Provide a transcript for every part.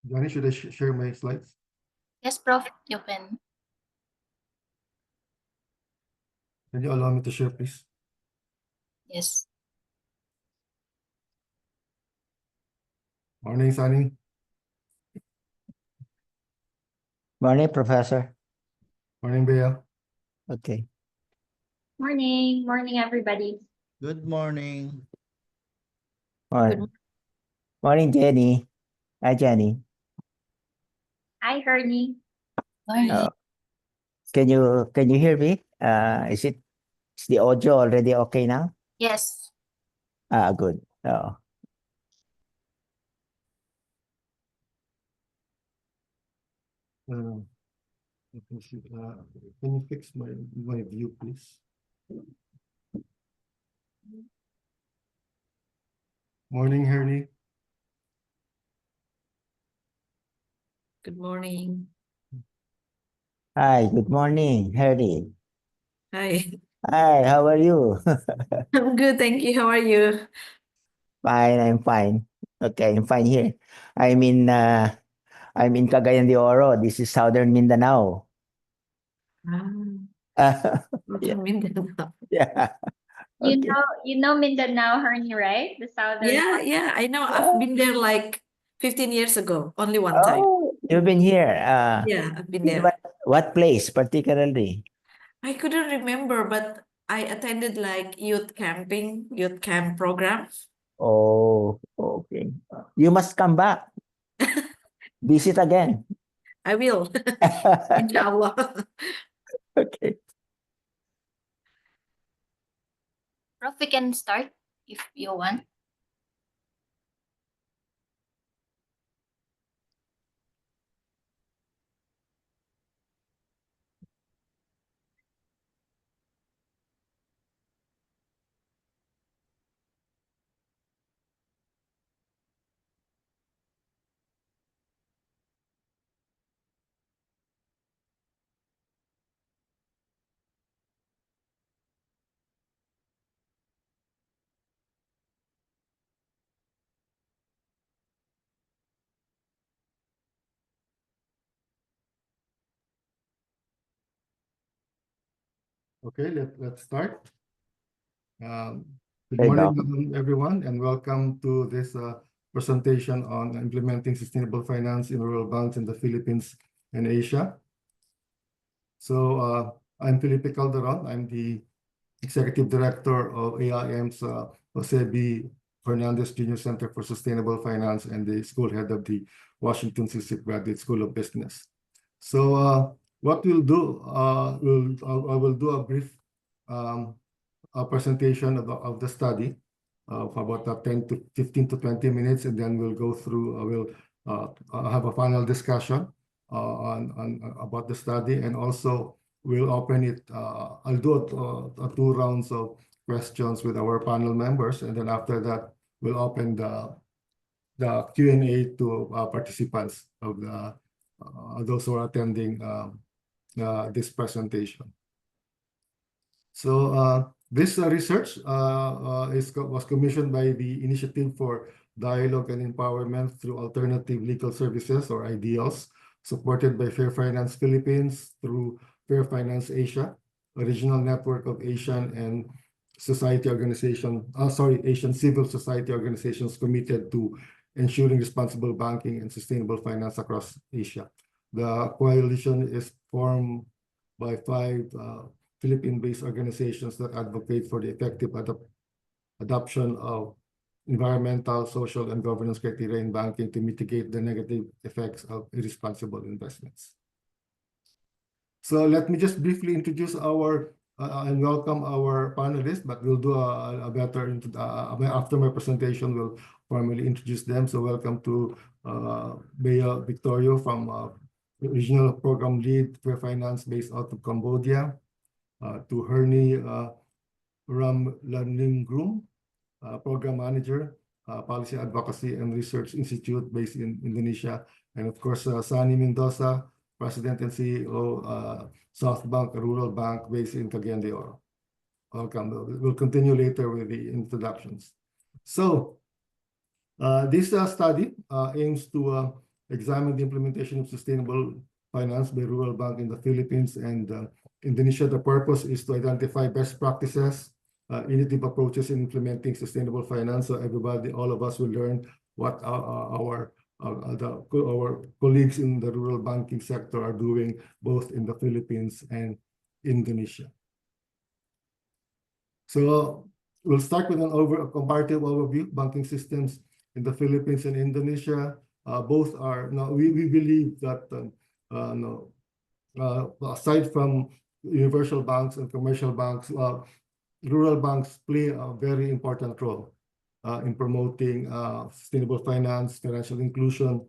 Johnny, should I share my slides? Yes, Prof, you can. Can you allow me to share, please? Yes. Morning, Sunny. Morning, Professor. Morning, Bea. Okay. Morning. Morning, everybody. Good morning. Morning. Morning, Jenny. Hi, Jenny. Hi, Ernie. Morning. Can you hear me? Is the audio already okay now? Yes. Good. Let me see. Can you fix my view, please? Morning, Ernie. Good morning. Hi, good morning, Harry. Hi. Hi, how are you? I'm good, thank you. How are you? Fine, I'm fine. Okay, I'm fine here. I'm in Cagayan de Oro. This is Southern Mindanao. Yeah. Mindanao. Yeah. You Okay. know Mindanao, Ernie, right? The southern. Yeah, I know. I've been there like 15 years ago, only one time. Oh, you've been here. Yeah, I've been In there. what place particularly? I couldn't remember, but I attended like youth camp program. Oh, okay. You must come back. Visit again. I will, inshallah. Okay. Prof, we can start if you want. Okay, let's start. Good There you go. morning, everyone, and welcome to this presentation on implementing sustainable finance in rural banks in the Philippines and Asia. So I'm Felipe Calderon. I'm the Executive Director of AIM's Jose B. Fernandez Junior Center for Sustainable Finance and the School Head of the Washington C.C. Graduate School of Business. So what we'll do, I will do a brief a presentation of the study for about 15 to 20 minutes, and then we'll go through, we'll have a final discussion on about the study, and also we'll open it. I'll do two rounds of questions with our panel members, and then after that, we'll open the Q&A to participants of those who are attending this presentation. So this research was commissioned by the Initiative for Dialogue and Empowerment through Alternative Legal Services, or IDEALS, supported by Fair Finance Philippines through Fair Finance Asia, a regional network of Asian and Asian civil society organizations committed to ensuring responsible banking and sustainable finance across Asia. The coalition is formed by 5 Philippine-based organizations that advocate for the effective adoption of environmental, social, and governance criteria in banking to mitigate the negative effects of irresponsible investments. So let me just briefly introduce and welcome our panelists, but we'll do a better after my presentation. We'll formally introduce them. So welcome to Bea Victorio from Regional Program Lead for Finance based out of Cambodia. To Ernie Ramlaningrum, Program Manager, Policy Advocacy and Research Institute based in Indonesia. And of course, Sunny Mendoza, President and CEO, South Bank, a rural bank based in Cagayan de Oro. Welcome. We'll continue later with the introductions. So this study aims to examine the implementation of sustainable finance by rural bank in the Philippines and Indonesia. The purpose is to identify best practices, innovative approaches in implementing sustainable finance. So everybody, all of us will learn what our colleagues in the rural banking sector are doing both in the Philippines and Indonesia. So we'll start with a comparative overview. Banking systems in the Philippines and Indonesia, both are, we believe that aside from universal banks and commercial banks, rural banks play a very important role in promoting sustainable finance, financial inclusion,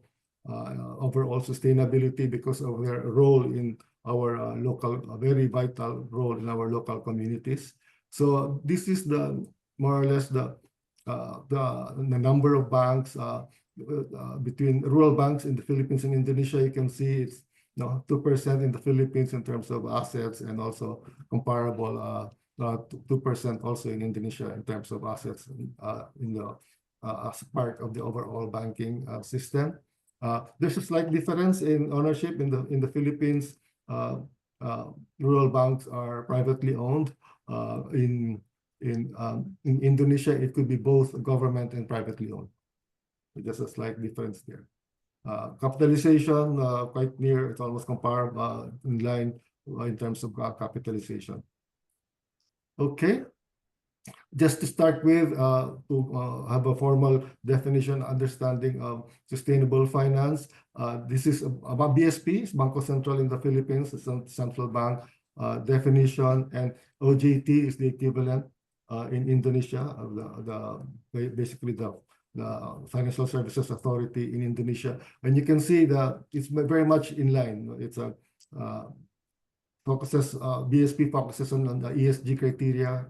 overall sustainability because of their role in our a very vital role in our local communities. So this is more or less the number of banks between rural banks in the Philippines and Indonesia. You can see it's 2% in the Philippines in terms of assets, and also comparable 2% also in Indonesia in terms of assets as part of the overall banking system. There's a slight difference in ownership in the Philippines. Rural banks are privately owned. In Indonesia, it could be both government and privately owned. Just a slight difference there. Capitalization, quite near, it's almost comparable, in line in terms of capitalization. Okay, just to start with, to have a formal definition, understanding of sustainable finance. This is about BSP, Bangko Sentral in the Philippines, the central bank definition, and OJT is the equivalent in Indonesia of basically the Financial Services Authority in Indonesia. And you can see that it's very much in line. It's a BSP focuses on the ESG criteria,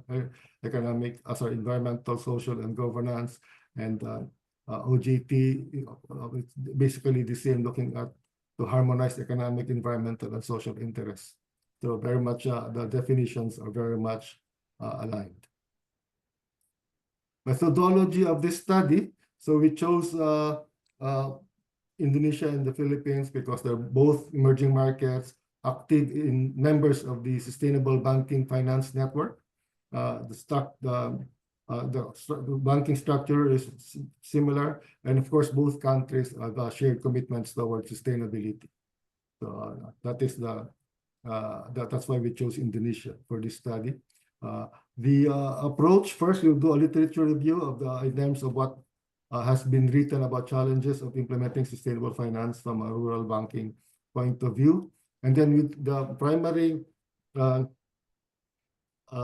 economic, environmental, social, and governance, and OJT, it's basically the same, looking at to harmonize economic, environmental, and social interests. So very much the definitions are very much aligned. Methodology of this study. So we chose Indonesia and the Philippines because they're both emerging markets, active in members of the Sustainable Banking Finance Network. The banking structure is similar, and of course, both countries have shared commitments towards sustainability. So that's why we chose Indonesia for this study. The approach, first we'll do a literature review of in terms of what has been written about challenges of implementing sustainable finance from a rural banking point of view. And then with the primary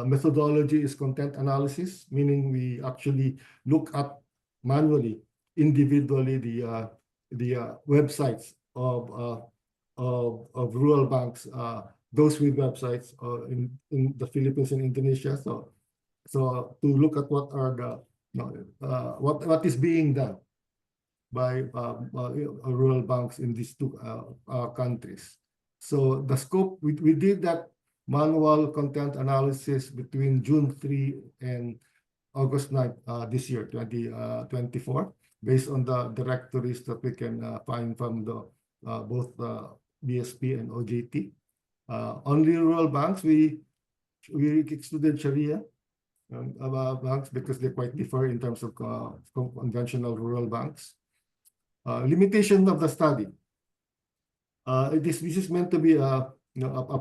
methodology is content analysis, meaning we actually look at manually, individually, the websites of rural banks, those with websites in the Philippines and Indonesia. So to look at what are what is being done by rural banks in these two countries. So the scope, we did that manual content analysis between June 3 and August 9 this year, 2024, based on the directories that we can find from both BSP and OJT. Only rural banks, we excluded Sharia banks because they quite differ in terms of conventional rural banks. Limitation of the study. This is meant to be a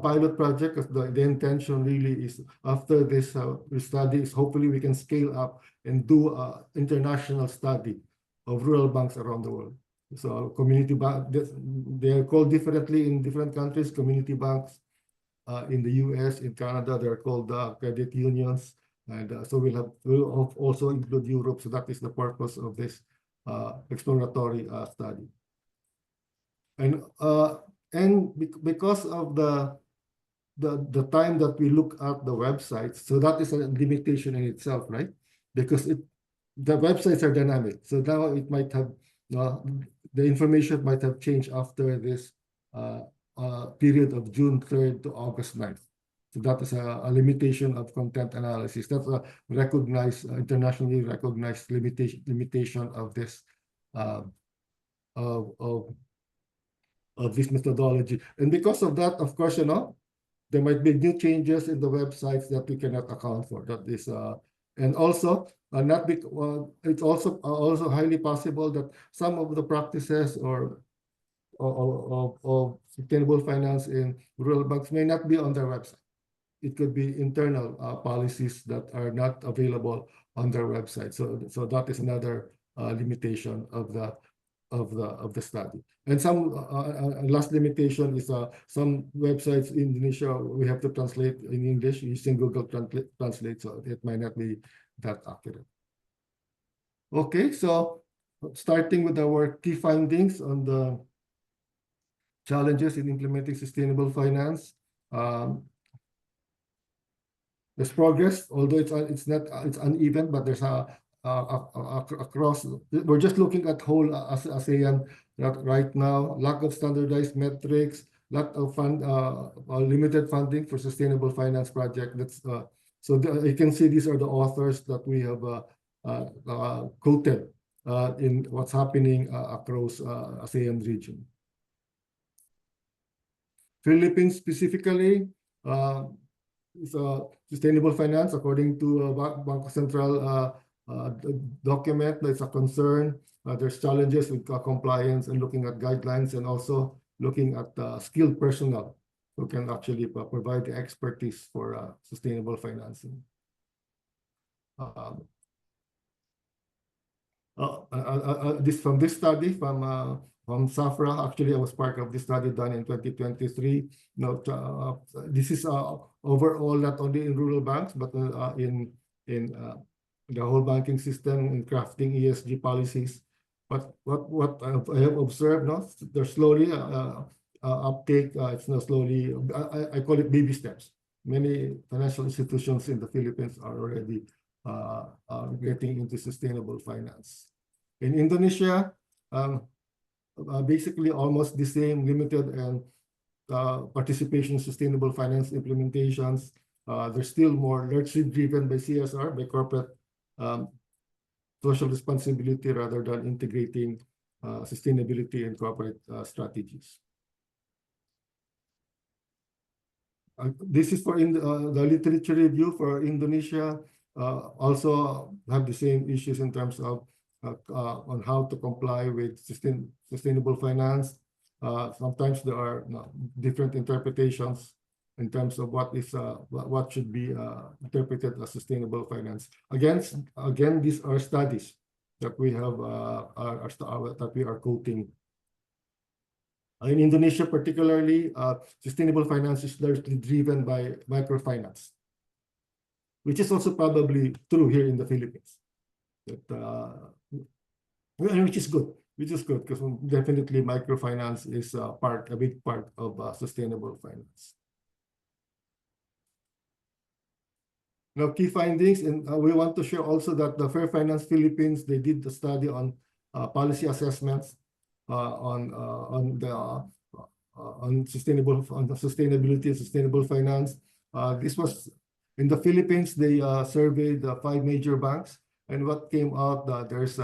pilot project, because the intention really is, after this study, is hopefully we can scale up and do an international study of rural banks around the world. So community bank, they are called differently in different countries. Community banks in the US, in Canada, they're called credit unions. And so we'll also include Europe. So that is the purpose of this exploratory study. And because of the time that we look at the websites, so that is a limitation in itself, right? Because the websites are dynamic. So now it might have the information might have changed after this period of June 3rd to August 9th. So that is a limitation of content analysis. That's a recognized, internationally recognized limitation of this of this methodology. And because of that, of course, there might be new changes in the websites that we cannot account for. That is, and also not be, it's also highly possible that some of the practices of sustainable finance in rural banks may not be on their website. It could be internal policies that are not available on their website. So that is another limitation of the study. And some last limitation is some websites in Indonesia we have to translate in English using Google Translate, so it might not be that accurate. Okay, so starting with our key findings on the challenges in implementing sustainable finance. There's progress, although it's uneven, but there's across. We're just looking at whole ASEAN right now. Lack of standardized metrics, lot of limited funding for sustainable finance project. You can see these are the authors that we have quoted in what's happening across ASEAN region. Philippines specifically. Sustainable finance, according to Bangko Sentral document, there's a concern. There's challenges with compliance and looking at guidelines, and also looking at skilled personnel who can actually provide the expertise for sustainable financing. From this study from SAFRA, actually I was part of this study done in 2023. This is overall not only in rural banks but in the whole banking system in crafting ESG policies. But what I have observed, there's slowly uptake. It's not slowly. I call it baby steps. Many financial institutions in the Philippines are already getting into sustainable finance. In Indonesia, basically almost the same, limited and participation in sustainable finance implementations. They're still more largely driven by CSR, by corporate social responsibility, rather than integrating sustainability in corporate strategies. This is for the literature review for Indonesia. Also have the same issues in terms of on how to comply with sustainable finance. Sometimes there are different interpretations in terms of what should be interpreted as sustainable finance. Again, these are studies that we have that we are quoting. In Indonesia, particularly, sustainable finance is largely driven by microfinance, which is also probably true here in the Philippines. Which is good because definitely microfinance is a big part of sustainable finance. Now, key findings, and we want to share also that the Fair Finance Philippines, they did a study on policy assessments on sustainability and sustainable finance. This was in the Philippines. They surveyed the 5 major banks, and what came out that there's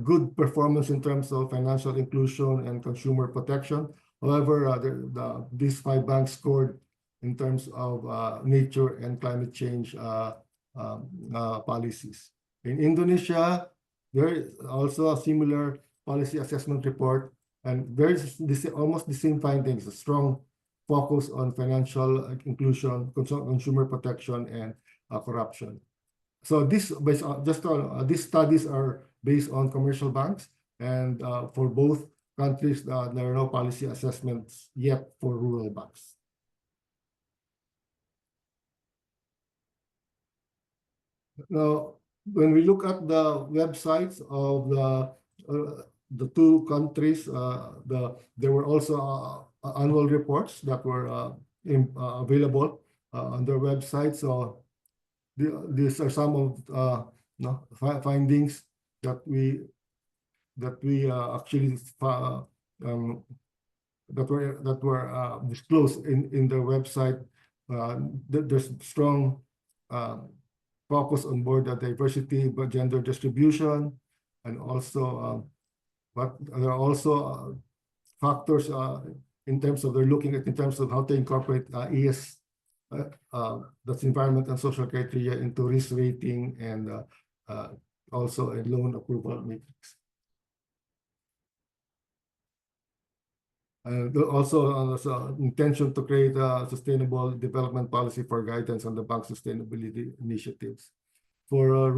good performance in terms of financial inclusion and consumer protection. However, these 5 banks scored in terms of nature and climate change policies. In Indonesia, there is also a similar policy assessment report, and there's almost the same findings: a strong focus on financial inclusion, consumer protection, and corruption. So these studies are based on commercial banks, and for both countries, there are no policy assessments yet for rural banks. Now, when we look at the websites of the 2 countries, there were also annual reports that were available on their website. So these are some of findings that we actually that were disclosed in their website. There's strong focus on board diversity, but gender distribution, and also but there are also factors in terms of they're looking at in terms of how to incorporate that's environment and social criteria into risk rating and also a loan approval matrix. Also, intention to create a sustainable development policy for guidance on the bank's sustainability initiatives. For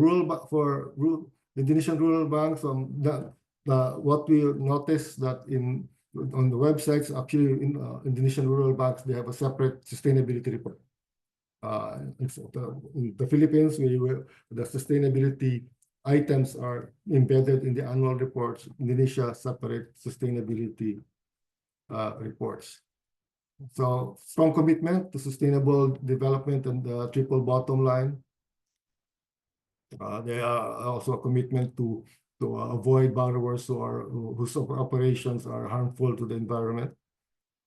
Indonesian rural banks, what we noticed that on the websites, actually in Indonesian rural banks, they have a separate sustainability report. In the Philippines, the sustainability items are embedded in the annual reports. Indonesia separate sustainability reports. So strong commitment to sustainable development and the triple bottom line. There are also a commitment to avoid borrowers whose operations are harmful to the environment.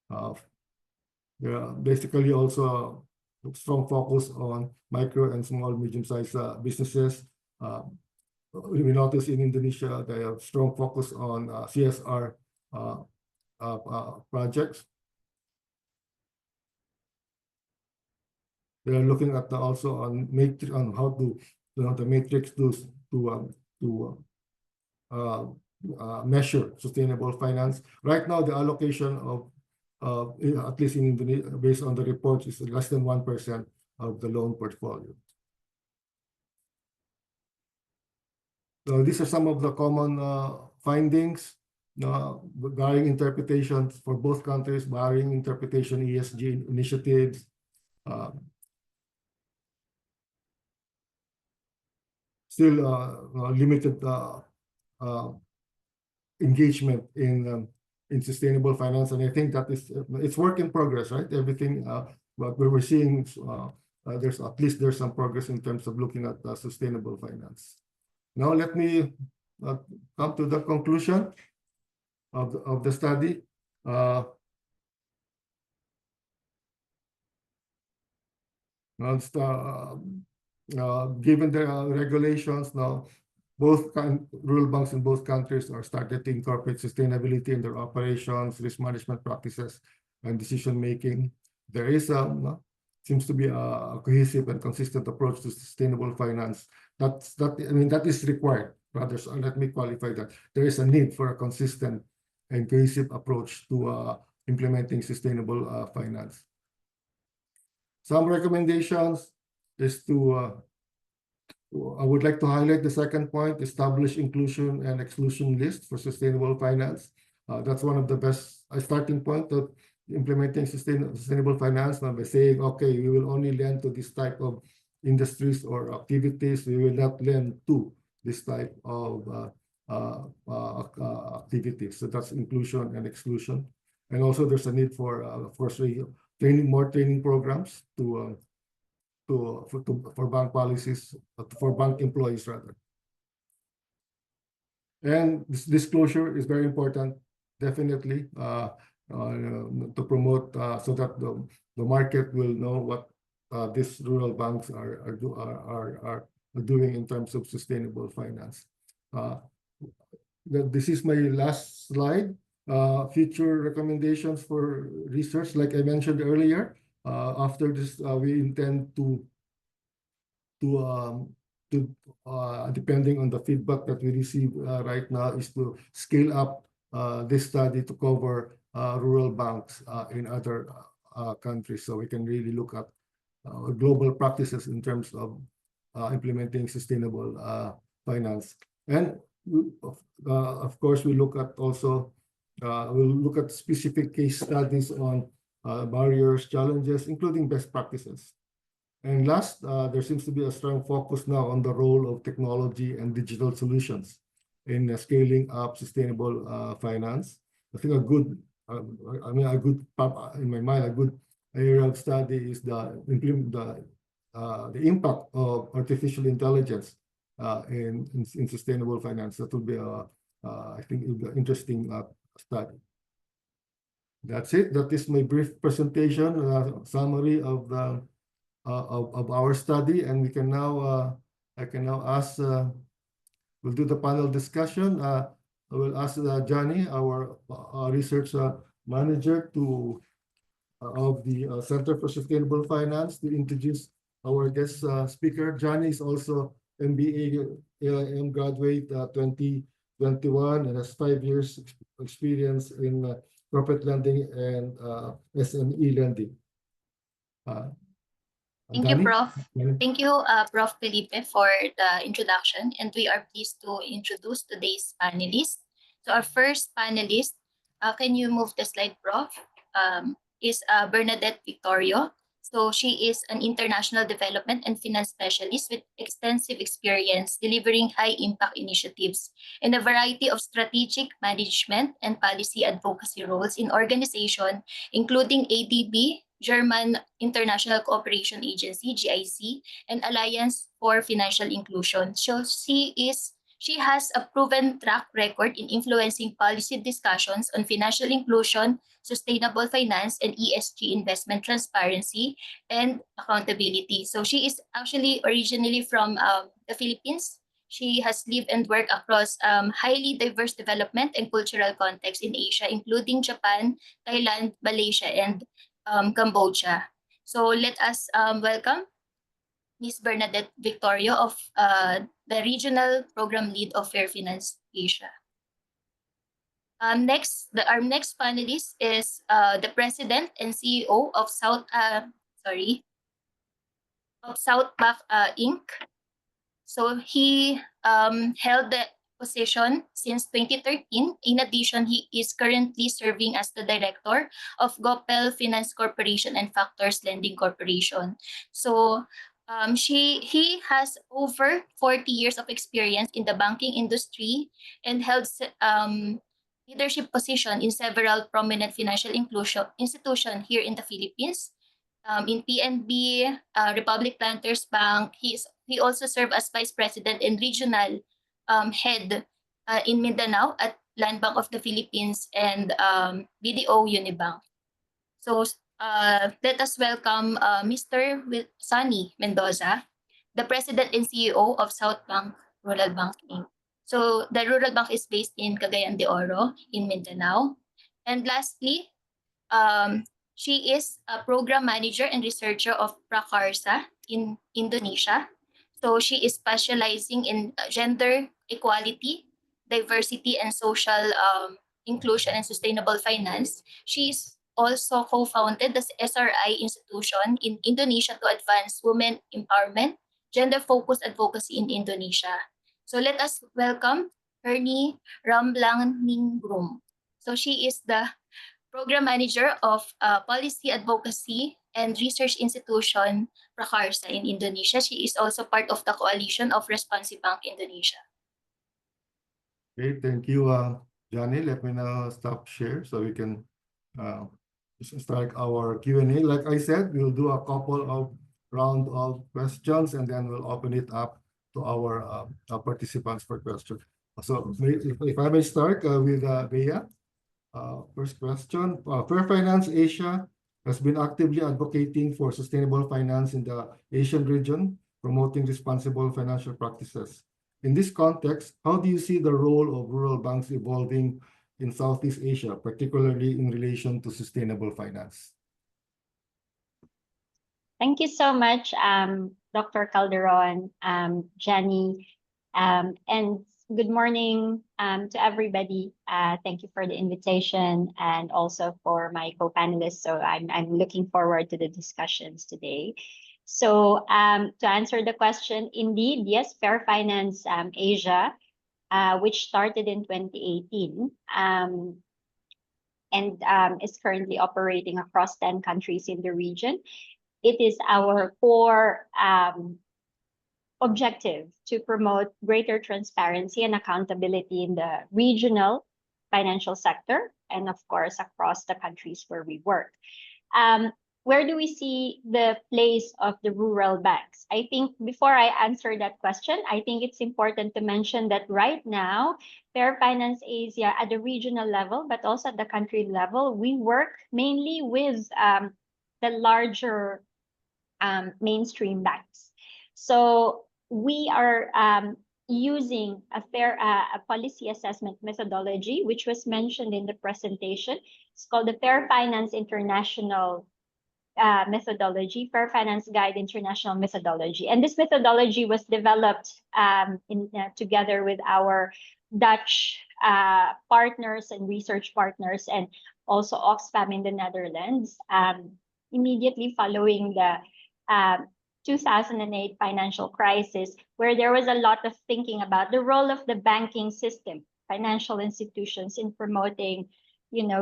There are basically also a strong focus on micro and small medium-sized businesses. We notice in Indonesia they have strong focus on CSR projects. They are looking at also on how to the matrix to measure sustainable finance. Right now, the allocation of at least in Indonesia, based on the reports, is less than 1% of the loan portfolio. So these are some of the common findings. Varying interpretations for both countries, varying interpretation ESG initiatives. Still limited engagement in sustainable finance, and I think that it's work in progress, right? Everything, but we're seeing there's some progress in terms of looking at sustainable finance. Now let me come to the conclusion of the study. Given the regulations now, both rural banks in both countries are started to incorporate sustainability in their operations, risk management practices, and decision making. There is seems to be a cohesive and consistent approach to sustainable finance. That is required. Rather, so let me qualify that. There is a need for a consistent and cohesive approach to implementing sustainable finance. Some recommendations is I would like to highlight the second point: establish inclusion and exclusion list for sustainable finance. That's one of the best starting point of implementing sustainable finance. Now, by saying, okay, we will only lend to this type of industries or activities. We will not lend to this type of activities. So that's inclusion and exclusion. And also, there's a need for more training programs for bank policies, for bank employees rather. And this disclosure is very important, definitely, to promote so that the market will know what these rural banks are doing in terms of sustainable finance. This is my last slide. Future recommendations for research, like I mentioned earlier. After this, we intend to depending on the feedback that we receive right now, is to scale up this study to cover rural banks in other countries, so we can really look at global practices in terms of implementing sustainable finance. And of course, we look at also we'll look at specific case studies on barriers, challenges, including best practices. And last, there seems to be a strong focus now on the role of technology and digital solutions in scaling up sustainable finance. I think in my mind, a good area of study is the impact of artificial intelligence in sustainable finance. That will be I think an interesting study. That's it. That is my brief presentation, summary of our study, and we can now I can now ask. We'll do the panel discussion. I will ask Johnny, our research manager of the Center for Sustainable Finance, to introduce our guest speaker. Johnny is also MBA AIM graduate 2021 and has 5 years experience in corporate lending and SME lending. Thank you, Danny? Prof. Danny? Thank you, Prof. Felipe, for the introduction. And we are pleased to introduce today's panelists. So our first panelist, can you move the slide, Prof? Is Bernadette Victorio. So she is an international development and finance specialist with extensive experience delivering high-impact initiatives in a variety of strategic management and policy advocacy roles in organizations, including ADB, German International Cooperation Agency, GIC, and Alliance for Financial Inclusion. So she has a proven track record in influencing policy discussions on financial inclusion, sustainable finance, and ESG investment transparency and accountability. So she is actually originally from the Philippines. She has lived and worked across highly diverse development and cultural contexts in Asia, including Japan, Thailand, Malaysia, and Cambodia. So let us welcome Ms. Bernadette Victorio of the Regional Program Lead of Fair Finance Asia. Our next panelist is the President and CEO of Southpac Inc. So he held the position since 2013. In addition, he is currently serving as the Director of Gopel Finance Corporation and Factors Lending Corporation. So he has over 40 years of experience in the banking industry and held leadership position in several prominent financial inclusion institutions here in the Philippines. In PNB, Republic Planters Bank, he also served as Vice President and Regional Head in Mindanao at Land Bank of the Philippines and BDO Unibank. So let us welcome Mr. Sunny Mendoza, the President and CEO of Southbank Rural Bank Inc. So the Rural Bank is based in Cagayan de Oro in Mindanao. And lastly, she is a program manager and researcher of Prakarsa in Indonesia. So she is specializing in gender equality, diversity, and social inclusion and sustainable finance. She's also co-founded the SRI institution in Indonesia to advance women empowerment, gender-focused advocacy in Indonesia. So let us welcome Ernie Ramblangninggrum. So she is the Program Manager of Policy Advocacy and Research Institution Prakarsa in Indonesia. She is also part of the coalition of Responsive Bank Indonesia. Okay, thank you, Johnny. Let me now stop share so we can start our Q&A. Like I said, we'll do a couple of round of questions and then we'll open it up to our participants for questions. So if I may start with Bea. First question, Fair Finance Asia has been actively advocating for sustainable finance in the Asian region, promoting responsible financial practices. In this context, how do you see the role of rural banks evolving in Southeast Asia, particularly in relation to sustainable finance? Thank you so much, Dr. Calderon, Jenny, and good morning to everybody. Thank you for the invitation and also for my co-panelists. So I'm looking forward to the discussions today. So to answer the question, indeed, yes, Fair Finance Asia, which started in 2018 and is currently operating across 10 countries in the region. It is our core objective to promote greater transparency and accountability in the regional financial sector and, of course, across the countries where we work. Where do we see the place of the rural banks? I think before I answer that question, I think it's important to mention that right now, Fair Finance Asia at the regional level, but also at the country level, we work mainly with the larger mainstream banks. So we are using a policy assessment methodology, which was mentioned in the presentation. It's called the Fair Finance International methodology, Fair Finance Guide International methodology. And this methodology was developed together with our Dutch partners and research partners, and also Oxfam in the Netherlands, immediately following the 2008 financial crisis, where there was a lot of thinking about the role of the banking system, financial institutions, in promoting,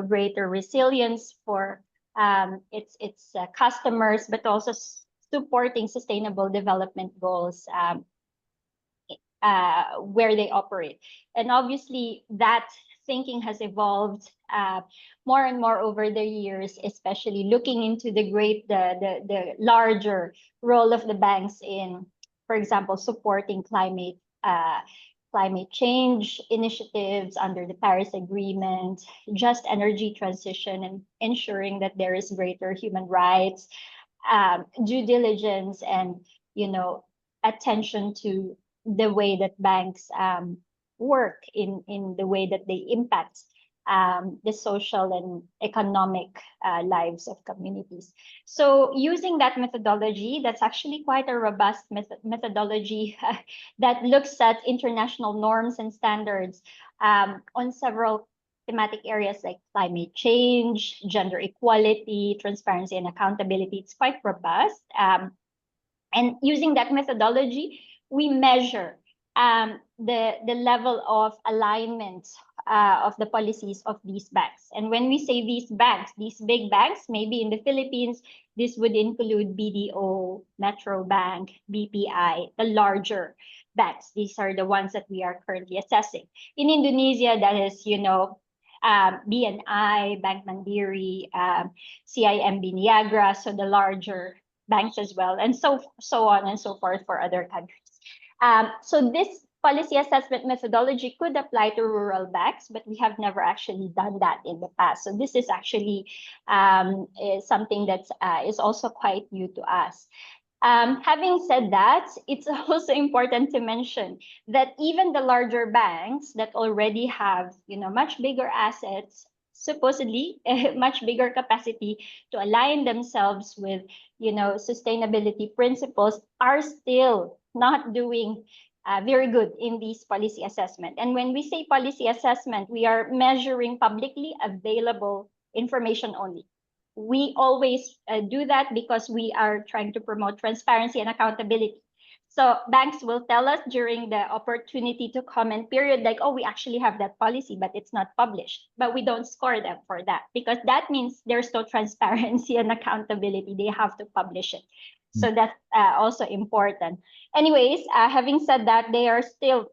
greater resilience for its customers, but also supporting sustainable development goals where they operate. And obviously, that thinking has evolved more and more over the years, especially looking into the larger role of the banks in, for example, supporting climate change initiatives under the Paris Agreement, just energy transition, and ensuring that there is greater human rights, due diligence, and attention to the way that banks work in the way that they impact the social and economic lives of communities. So using that methodology, that's actually quite a robust methodology that looks at international norms and standards on several thematic areas like climate change, gender equality, transparency, and accountability. It's quite robust. And using that methodology, we measure the level of alignment of the policies of these banks. And when we say these banks, these big banks, maybe in the Philippines, this would include BDO, Metro Bank, BPI, the larger banks. These are the ones that we are currently assessing. In Indonesia, that is, BNI, Bank Mandiri, CIMB Niagara, so the larger banks as well, and so on and so forth for other countries. So this policy assessment methodology could apply to rural banks, but we have never actually done that in the past. So this is actually is something that is also quite new to us. Having said that, it's also important to mention that even the larger banks that already have, much bigger assets, supposedly much bigger capacity to align themselves with, sustainability principles, are still not doing very good in these policy assessment. And when we say policy assessment, we are measuring publicly available information only. We always do that because we are trying to promote transparency and accountability. So banks will tell us during the opportunity to comment period, like, oh, we actually have that policy, but it's not published. But we don't score them for that, because that means there's no transparency and accountability. They have to publish it. So that's also important. Anyways, having said that, they are still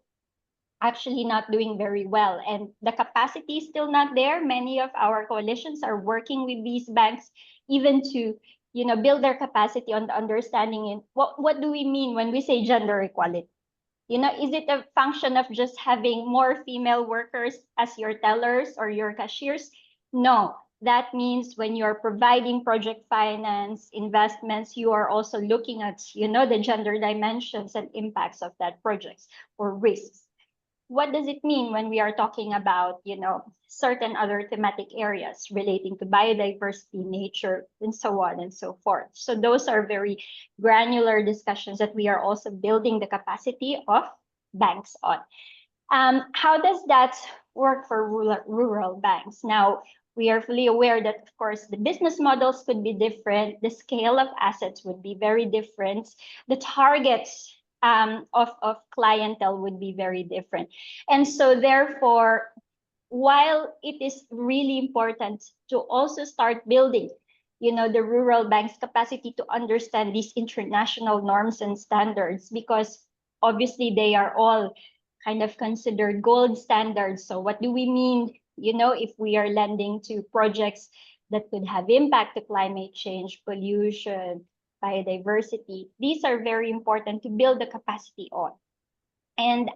actually not doing very well, and the capacity is still not there. Many of our coalitions are working with these banks even to build their capacity on the understanding in what do we mean when we say gender equality. Is it a function of just having more female workers as your tellers or your cashiers? No, that means when you're providing project finance investments, you are also looking at the gender dimensions and impacts of that projects or risks. What does it mean when we are talking about, certain other thematic areas relating to biodiversity, nature, and so on and so forth? So those are very granular discussions that we are also building the capacity of banks on. How does that work for rural banks? Now, we are fully aware that, of course, the business models could be different. The scale of assets would be very different. The targets of clientele would be very different. And so therefore, while it is really important to also start building, the rural bank's capacity to understand these international norms and standards, because obviously they are all kind of considered gold standards. So what do we mean, if we are lending to projects that could have impact to climate change, pollution, biodiversity? These are very important to build the capacity on. And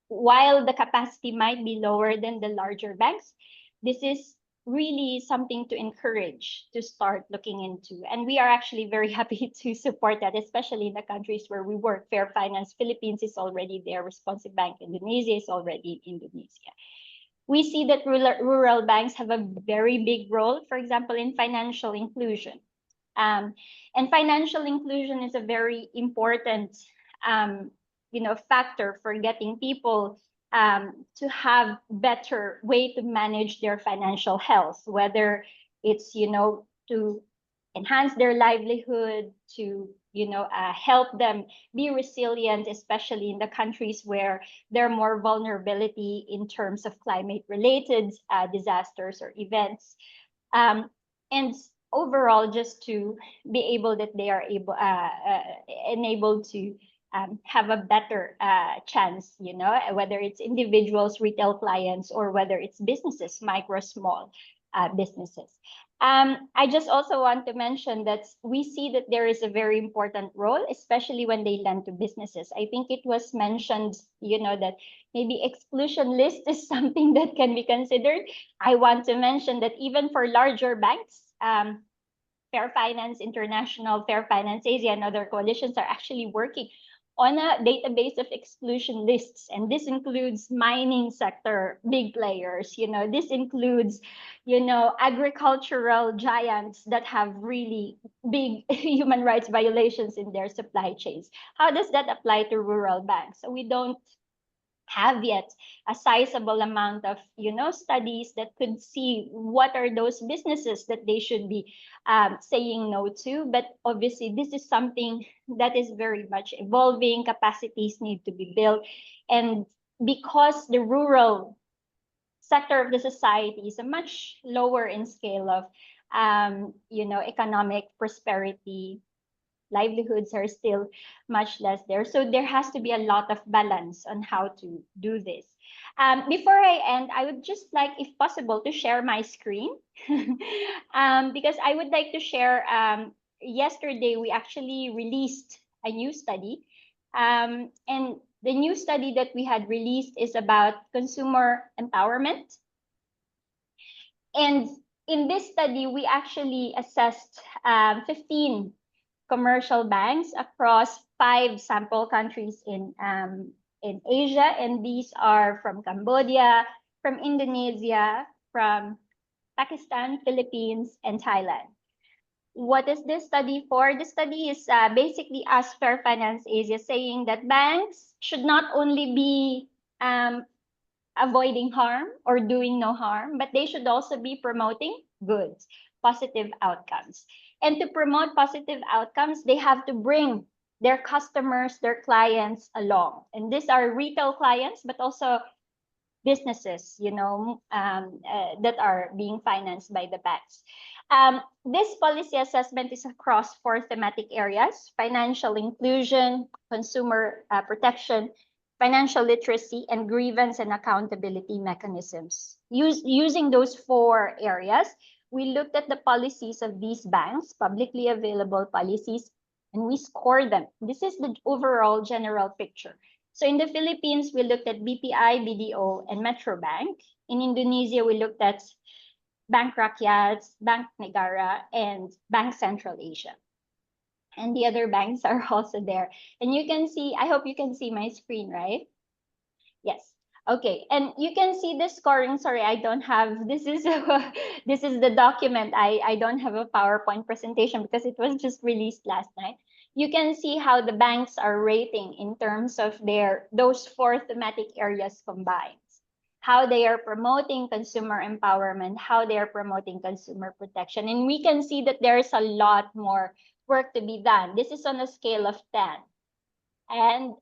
while the capacity might be lower than the larger banks, this is really something to encourage to start looking into. And we are actually very happy to support that, especially in the countries where we work. Fair Finance Philippines is already there. Responsive Bank Indonesia is already in Indonesia. We see that rural banks have a very big role, for example, in financial inclusion. And financial inclusion is a very important, factor for getting people to have better way to manage their financial health, whether it's, to enhance their livelihood, to, help them be resilient, especially in the countries where there are more vulnerability in terms of climate-related disasters or events. And overall, just to be able that they are enabled to have a better chance, whether it's individuals, retail clients, or whether it's businesses, micro, small businesses. I just also want to mention that we see that there is a very important role, especially when they lend to businesses. I think it was mentioned, that maybe exclusion list is something that can be considered. I want to mention that even for larger banks, Fair Finance International, Fair Finance Asia, and other coalitions are actually working on a database of exclusion lists. And this includes mining sector, big players, this includes, agricultural giants that have really big human rights violations in their supply chains. How does that apply to rural banks? So we don't have yet a sizable amount of studies that could see what are those businesses that they should be saying no to. But obviously this is something that is very much evolving. Capacities need to be built, and because the rural sector of the society is a much lower in scale of economic prosperity, livelihoods are still much less there. So there has to be a lot of balance on how to do this. Before I end, I would just like, if possible, to share my screen because I would like to share, yesterday we actually released a new study. And the new study that we had released is about consumer empowerment. And in this study, we actually assessed 15 commercial banks across 5 sample countries in Asia, and these are from Cambodia, from Indonesia, from Pakistan, Philippines, and Thailand. What is this study for? This study is basically us, Fair Finance Asia, saying that banks should not only be avoiding harm or doing no harm, but they should also be promoting goods, positive outcomes. And to promote positive outcomes, they have to bring their customers, their clients along. And these are retail clients, but also businesses, that are being financed by the banks. This policy assessment is across 4 thematic areas: financial inclusion, consumer protection, financial literacy, and grievance and accountability mechanisms. Using those 4 areas, we looked at the policies of these banks, publicly available policies, and we scored them. This is the overall general picture. So in the Philippines, we looked at BPI, BDO, and Metro Bank. In Indonesia, we looked at Bank Rakyat, Bank Negara, and Bank Central Asia. And the other banks are also there. And you can see, I hope you can see my screen, right? Yes. Okay, and you can see the scoring. Sorry, I don't have, this is this is the document. I don't have a PowerPoint presentation because it was just released last night. You can see how the banks are rating in terms of those 4 thematic areas combined. How they are promoting consumer empowerment, how they are promoting consumer protection. And we can see that there's a lot more work to be done. This is on a scale of 10. And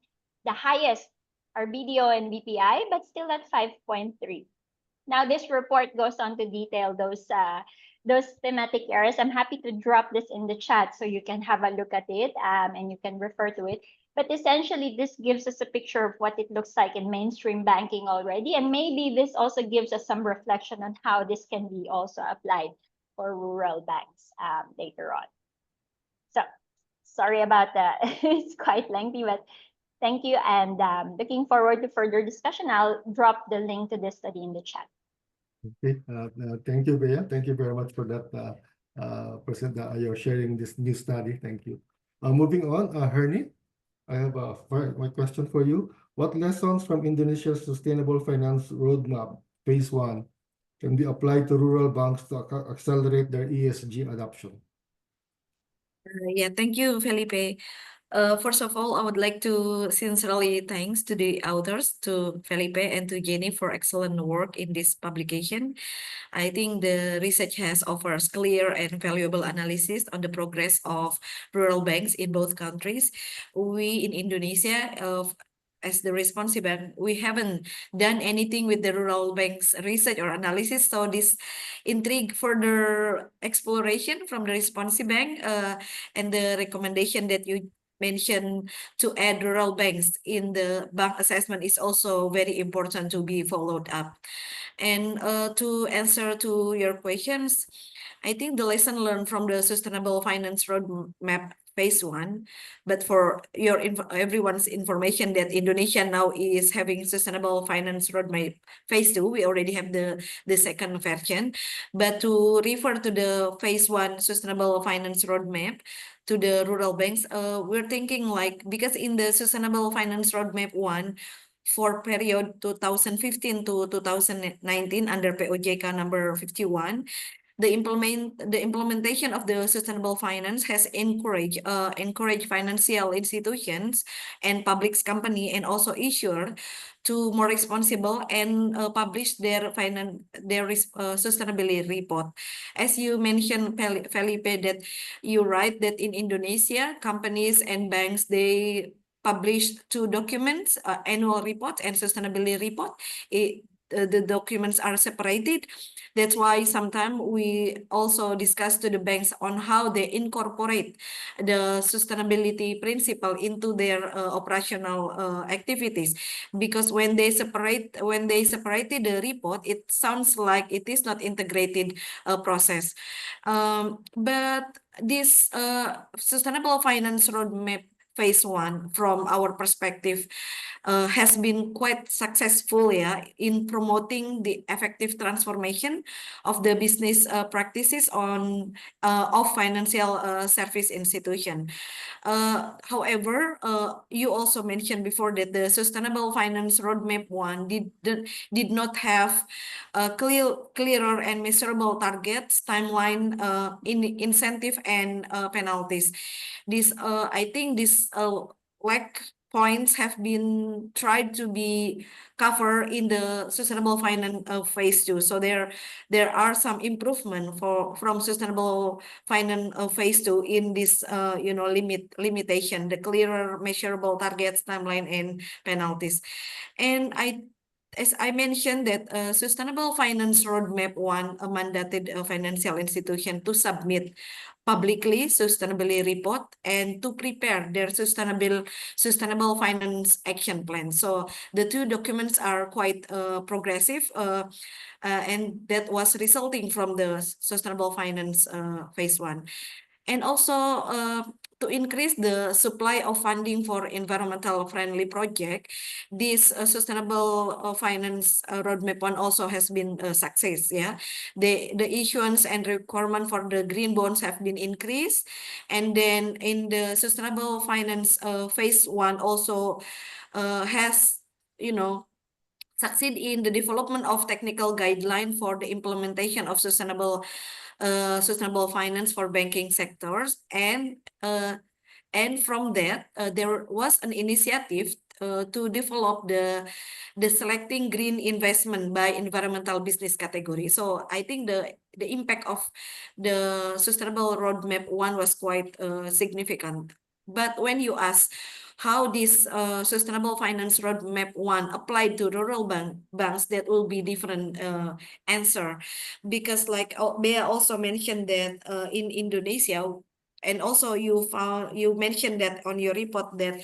the highest are BDO and BPI, but still at 5.3. Now this report goes on to detail those thematic areas. I'm happy to drop this in the chat so you can have a look at it and you can refer to it. But essentially, this gives us a picture of what it looks like in mainstream banking already. And maybe this also gives us some reflection on how this can be also applied for rural banks later on. So sorry about that. It's quite lengthy, but thank you. And looking forward to further discussion. I'll drop the link to this study in the chat. Okay, thank you, Bea. Thank you very much for that you're sharing this new study. Thank you. Moving on, Hernie, I have my question for you. What lessons from Indonesia's Sustainable Finance Roadmap, Phase 1, can be applied to rural banks to accelerate their ESG adoption? Yeah, thank you, Felipe. First of all, I would like to sincerely thanks to the authors, to Felipe and to Jenny for excellent work in this publication. I think the research has offers clear and valuable analysis on the progress of rural banks in both countries. We in Indonesia, as the responsive bank, we haven't done anything with the rural banks research or analysis. So this intrigue further exploration from the responsive bank and the recommendation that you mentioned to add rural banks in the bank assessment is also very important to be followed up. And to answer to your questions, I think the lesson learned from the Sustainable Finance Roadmap Phase 1, but for your everyone's information that Indonesia now is having Sustainable Finance Roadmap Phase 2, we already have the second version. But to refer to the Phase 1 Sustainable Finance Roadmap, to the rural banks, we're thinking like, because in the Sustainable Finance Roadmap 1, for period 2015 to 2019 under POJK number 51, the implementation of the sustainable finance has encouraged financial institutions and public company and also issuer to more responsible and publish their sustainability report. As you mentioned, Felipe, that you write that in Indonesia, companies and banks, they published two documents, annual report and sustainability report. The documents are separated. That's why sometimes we also discuss to the banks on how they incorporate the sustainability principle into their operational activities. Because when they separated the report, it sounds like it is not integrated process. But this sustainable finance roadmap Phase 1, from our perspective, has been quite successful, yeah, in promoting the effective transformation of the business practices of financial service institution. However, you also mentioned before that the Sustainable Finance Roadmap 1 did not have clearer and measurable targets, timeline, incentive, and penalties. I think this lack points have been tried to be covered in the Sustainable Finance Phase 2. So there are some improvement from Sustainable Finance Phase 2 in this limitation, the clearer measurable targets, timeline, and penalties. And as I mentioned that Sustainable Finance Roadmap 1 mandated a financial institution to submit publicly sustainability report and to prepare their sustainable finance action plan. So the two documents are quite progressive, and that was resulting from the Sustainable Finance Phase 1. And also to increase the supply of funding for environmental friendly project, this sustainable finance roadmap 1 also has been a success. Yeah, the issuance and requirement for the green bonds have been increased, and then in the sustainable finance Phase 1 also has succeed in the development of technical guideline for the implementation of sustainable finance for banking sectors, and from that there was an initiative to develop the selecting green investment by environmental business category. So I think the impact of the Sustainable Roadmap 1 was quite significant. But when you ask how this Sustainable Finance Roadmap 1 applied to rural banks, that will be different answer. Because like Bea also mentioned that in Indonesia, and also you mentioned that on your report that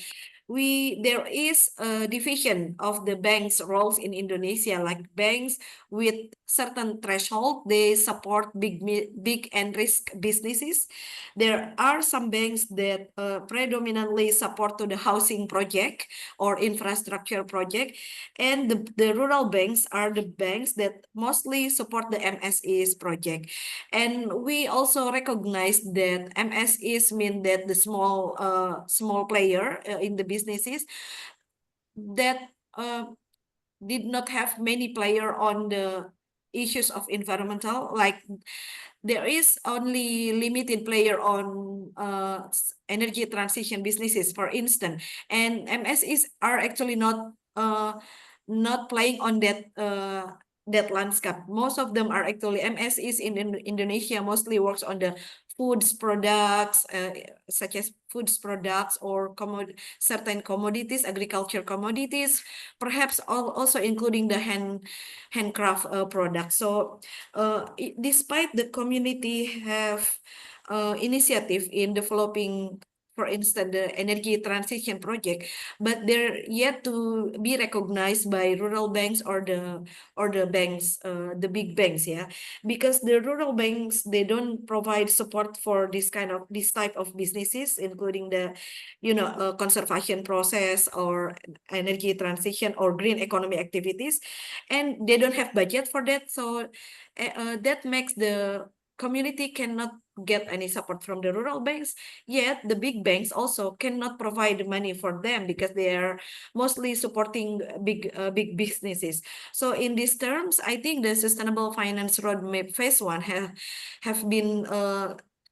there is a division of the banks' roles in Indonesia, like banks with certain threshold, they support big and risk businesses. There are some banks that predominantly support to the housing project or infrastructure project, and the rural banks are the banks that mostly support the MSEs project. And we also recognize that MSEs mean that the small player in the businesses that did not have many player on the issues of environmental, like there is only limited player on energy transition businesses, for instance, and MSEs are actually not playing on that landscape. Most of them are actually MSEs in Indonesia mostly works on the foods products, such as foods products or certain commodities, agriculture commodities, perhaps also including the handcraft products. So despite the community have initiative in developing, for instance, the energy transition project, but they're yet to be recognized by rural banks or the banks, the big banks, yeah, because the rural banks, they don't provide support for this type of businesses, including the conservation process or energy transition or green economy activities, and they don't have budget for that. So that makes the community cannot get any support from the rural banks, yet the big banks also cannot provide money for them because they are mostly supporting big businesses. So in these terms, I think the Sustainable Finance Roadmap Phase 1 have been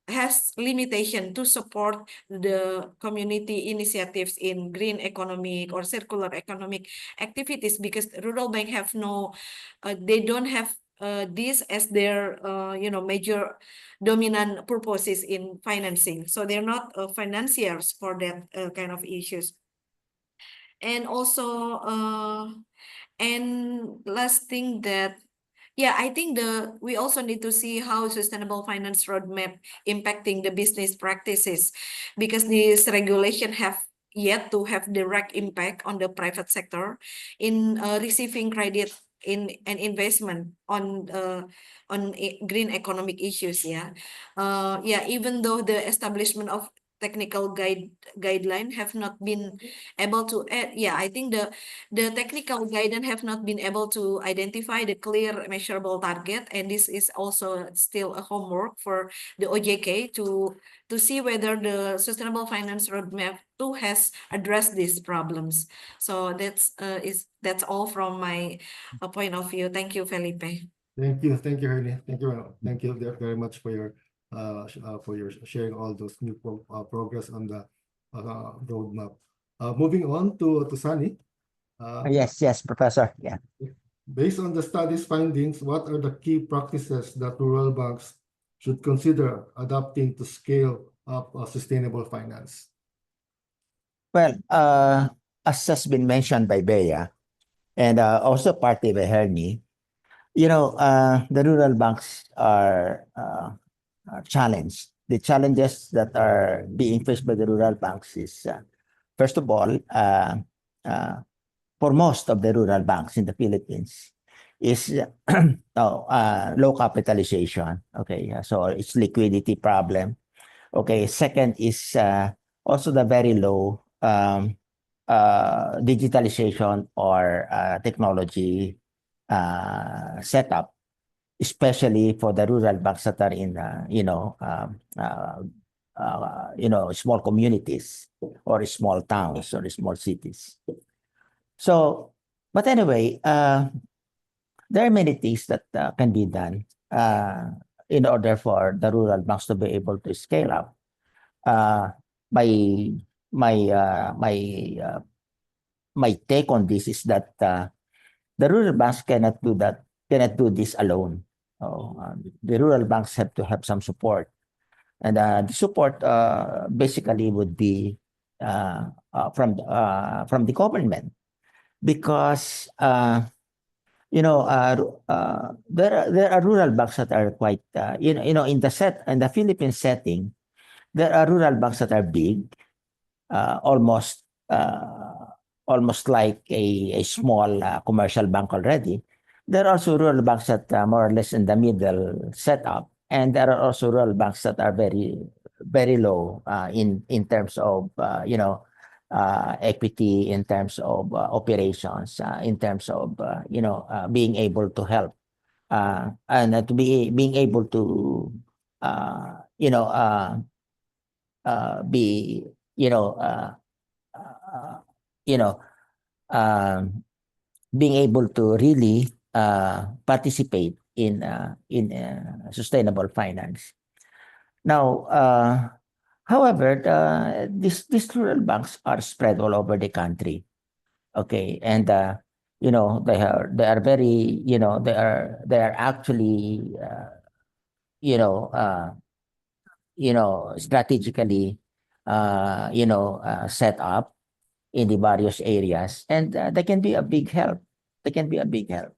has limitation to support the community initiatives in green economic or circular economic activities, because rural bank have no, they don't have this as their major dominant purposes in financing. So they're not financiers for that kind of issues. And also, and last thing that, yeah, I think we also need to see how sustainable finance roadmap impacting the business practices, because this regulation have yet to have direct impact on the private sector in receiving credit in an investment on green economic issues. Yeah, even though the establishment of technical guideline have not been able to I think the technical guidance have not been able to identify the clear measurable target, and this is also still a homework for the OJK to see whether the sustainable finance roadmap 2 has addressed these problems. So that's all from my point of view. Thank you, Felipe. Thank you, Hernie. Thank you very much for your sharing all those new progress on the roadmap. Moving on to Sunny. Yes, Professor. Yeah. Based on the study's findings, what are the key practices that rural banks should consider adopting to scale up sustainable finance? Well, as has been mentioned by Bea, and also partly by Hernie, the rural banks are challenged. The challenges that are being faced by the rural banks is, first of all, for most of the rural banks in the Philippines, is low capitalization. Okay, so it's liquidity problem. Okay, second is also the very low digitalization or technology setup, especially for the rural banks that are in small communities or small towns or small cities. So, but anyway, there are many things that can be done in order for the rural banks to be able to scale up. My take on this is that the rural banks cannot do this alone. The rural banks have to have some support, and the support basically would be from the government, because there are rural banks that are quite in the Philippine setting. There are rural banks that are big, almost almost like a small commercial bank already. There are also rural banks that are more or less in the middle setup, and there are also rural banks that are very low in terms of equity, in terms of operations, in terms of being able to help and to being able to be uh, you know being able to really participate in sustainable finance. Now, however, these rural banks are spread all over the country. Okay, and they are very they are actually strategically set up in the various areas, and they can be a big help. They can be a big help.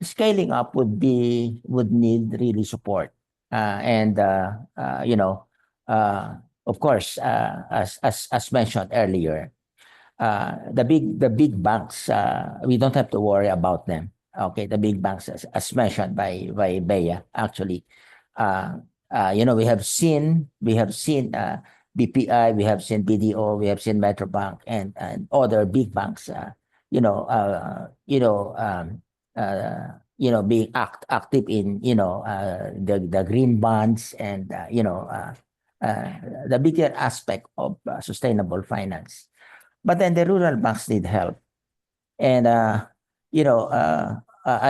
Scaling up would need really support, and of course, as mentioned earlier, the big banks, we don't have to worry about them. Okay, the big banks, as mentioned by Bea, actually, we have seen BPI, we have seen BDO, we have seen Metrobank, and other big banks, being active in the green bonds and the bigger aspect of sustainable finance. But then the rural banks need help, and I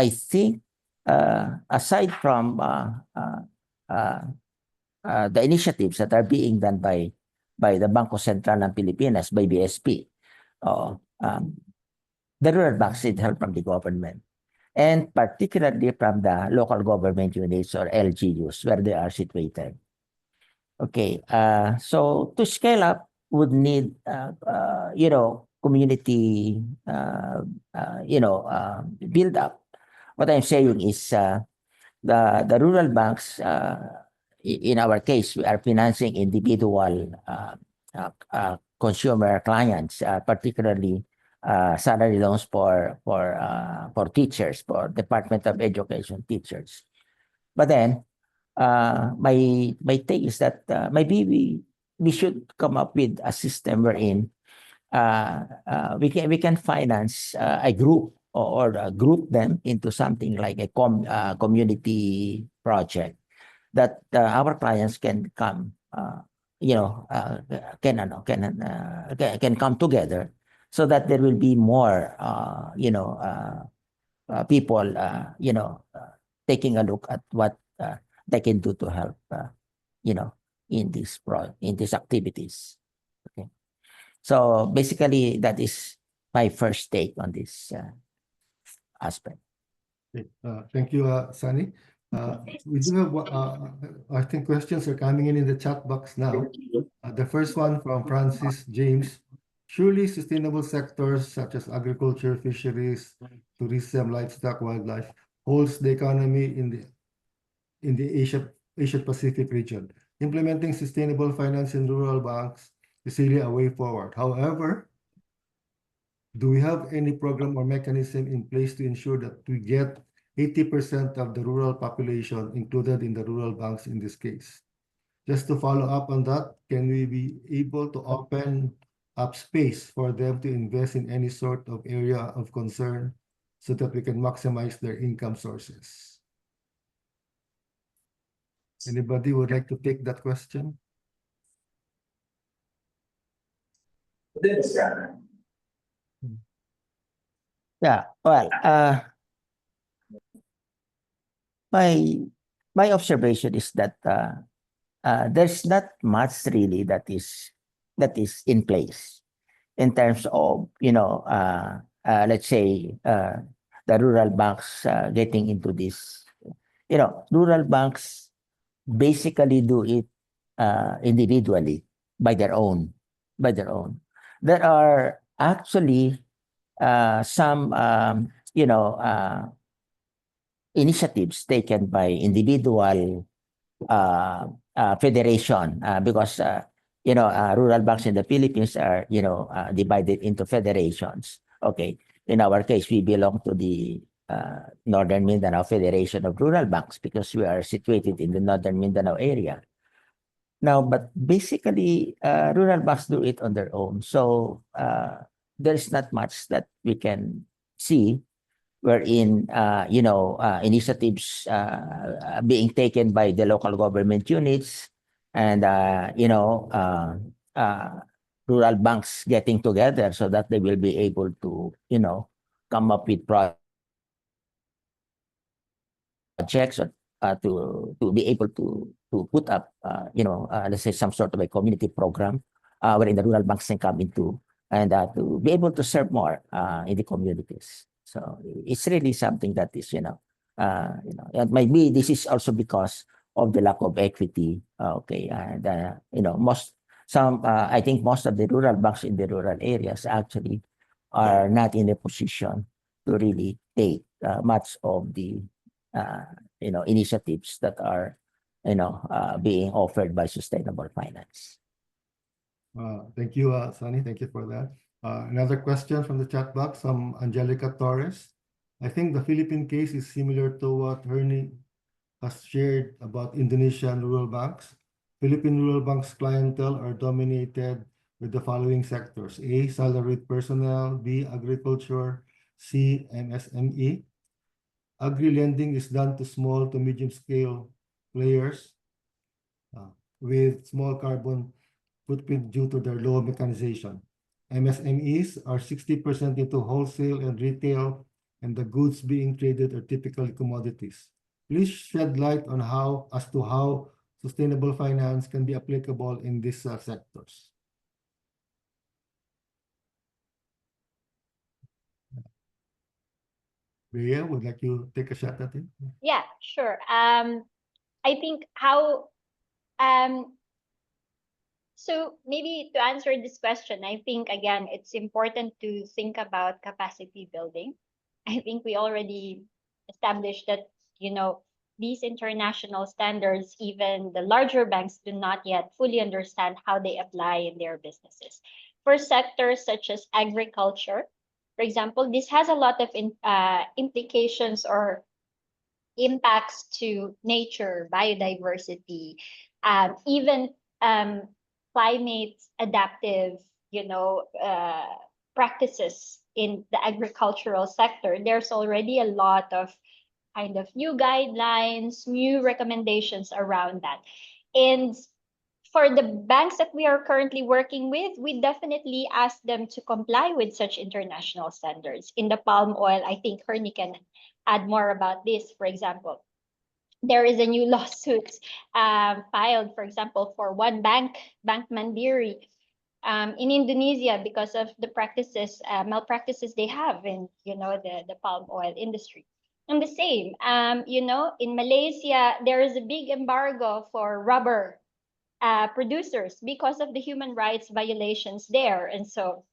think aside from the initiatives that are being done by the Bangko Sentral ng Pilipinas, by BSP, the rural banks need help from the government, and particularly from the local government units or LGUs where they are situated. Okay, so to scale up would need community build up. What I'm saying is the rural banks, in our case, we are financing individual consumer clients, particularly salary loans for teachers, for Department of Education teachers. But then my take is that maybe we should come up with a system wherein we can finance a group or group them into something like a community project that our clients can come can come together, so that there will be more people taking a look at what they can do to help in these activities. Okay, so basically that is my first take on this aspect. Okay, thank you, Sunny. We do have, I think questions are coming in the chat box now. The first one from Francis James. Surely sustainable sectors such as agriculture, fisheries, tourism, livestock, wildlife holds the economy in the Asia Pacific region. Implementing sustainable finance in rural banks is really a way forward. However, do we have any program or mechanism in place to ensure that we get 80% of the rural population included in the rural banks in this case? Just to follow up on that, can we be able to open up space for them to invest in any sort of area of concern so that we can maximize their income sources? Anybody would like to take that question? Yeah, well, my observation is that there's not much really that is in place in terms of let's say the rural banks getting into this. Rural banks basically do it individually by their own. There are actually some initiatives taken by individual federation because rural banks in the Philippines are, divided into federations. Okay. In our case, we belong to the Northern Mindanao Federation of Rural Banks because we are situated in the Northern Mindanao area. Now, but basically, rural banks do it on their own. So there's not much that we can see wherein, initiatives being taken by the local government units and, rural banks getting together so that they will be able to, come up with projects to be able to put up, let's say some sort of a community program wherein the rural banks can come into and to be able to serve more in the communities. So it's really something that is, and maybe this is also because of the lack of equity. Okay, and I think most of the rural banks in the rural areas actually are not in a position to really take much of the initiatives that are, being offered by sustainable finance. Thank you, Sunny. Thank you for that. Another question from the chat box from Angelica Torres. I think the Philippine case is similar to what Hernie has shared about Indonesian rural banks. Philippine rural banks clientele are dominated with the following sectors: A, salaried personnel; B, agriculture; C, MSME. Agri-lending is done to small to medium scale players with small carbon footprint due to their low mechanization. MSMEs are 60% into wholesale and retail, and the goods being traded are typically commodities. Please shed light on as to how sustainable finance can be applicable in these sectors. Bea, would like you take a shot at it? Yeah, sure. I think so maybe to answer this question, I think again it's important to think about capacity building. I think we already established that, these international standards, even the larger banks do not yet fully understand how they apply in their businesses. For sectors such as agriculture, for example, this has a lot of implications or impacts to nature, biodiversity, even climate adaptive, practices in the agricultural sector. There's already a lot of kind of new guidelines, new recommendations around that. And for the banks that we are currently working with, we definitely ask them to comply with such international standards. In the palm oil, I think Hernie can add more about this. For example, there is a new lawsuit filed, for example, for one bank, Bank Mandiri, in Indonesia because of the malpractices they have in, the palm oil industry. And the same, in Malaysia, there is a big embargo for rubber producers because of the human rights violations there. And so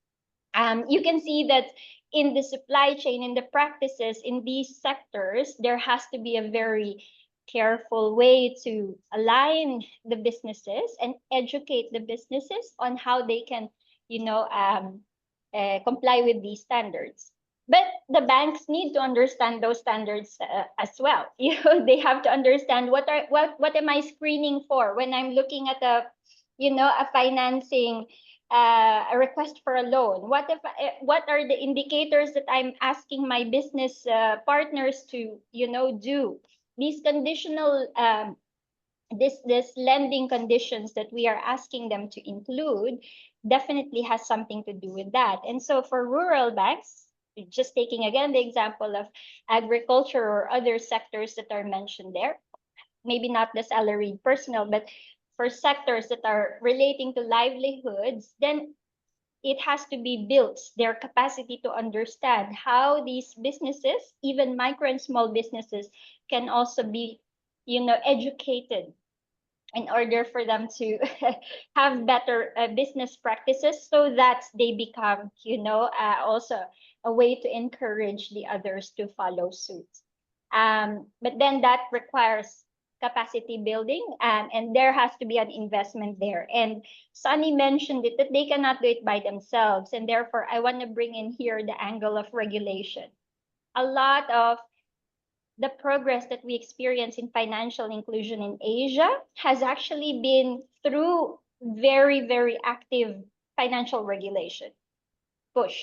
you can see that in the supply chain, in the practices in these sectors, there has to be a very careful way to align the businesses and educate the businesses on how they can, comply with these standards. But the banks need to understand those standards as well. They have to understand what am I screening for when I'm looking at a financing, a request for a loan. What are the indicators that I'm asking my business partners to do? These conditional this lending conditions that we are asking them to include definitely has something to do with that. And so for rural banks, just taking again the example of agriculture or other sectors that are mentioned there, maybe not the salaried personnel, but for sectors that are relating to livelihoods, then it has to be built, their capacity to understand how these businesses, even micro and small businesses, can also be, educated in order for them to have better business practices so that they become, also a way to encourage the others to follow suit. But then that requires capacity building, and there has to be an investment there. And Sunny mentioned it, that they cannot do it by themselves, and therefore I want to bring in here the angle of regulation. A lot of the progress that we experience in financial inclusion in Asia has actually been through very, very active financial regulation, push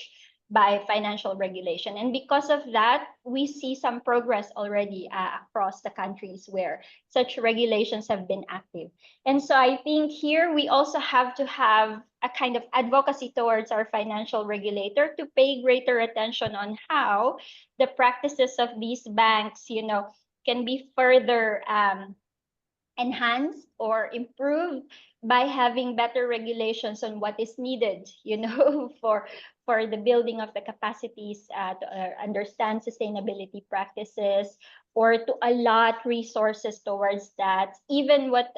by financial regulation. And because of that, we see some progress already across the countries where such regulations have been active. And so I think here we also have to have a kind of advocacy towards our financial regulator to pay greater attention on how the practices of these banks, can be further enhanced or improved by having better regulations on what is needed, for the building of the capacities to understand sustainability practices, or to allot resources towards that. Even what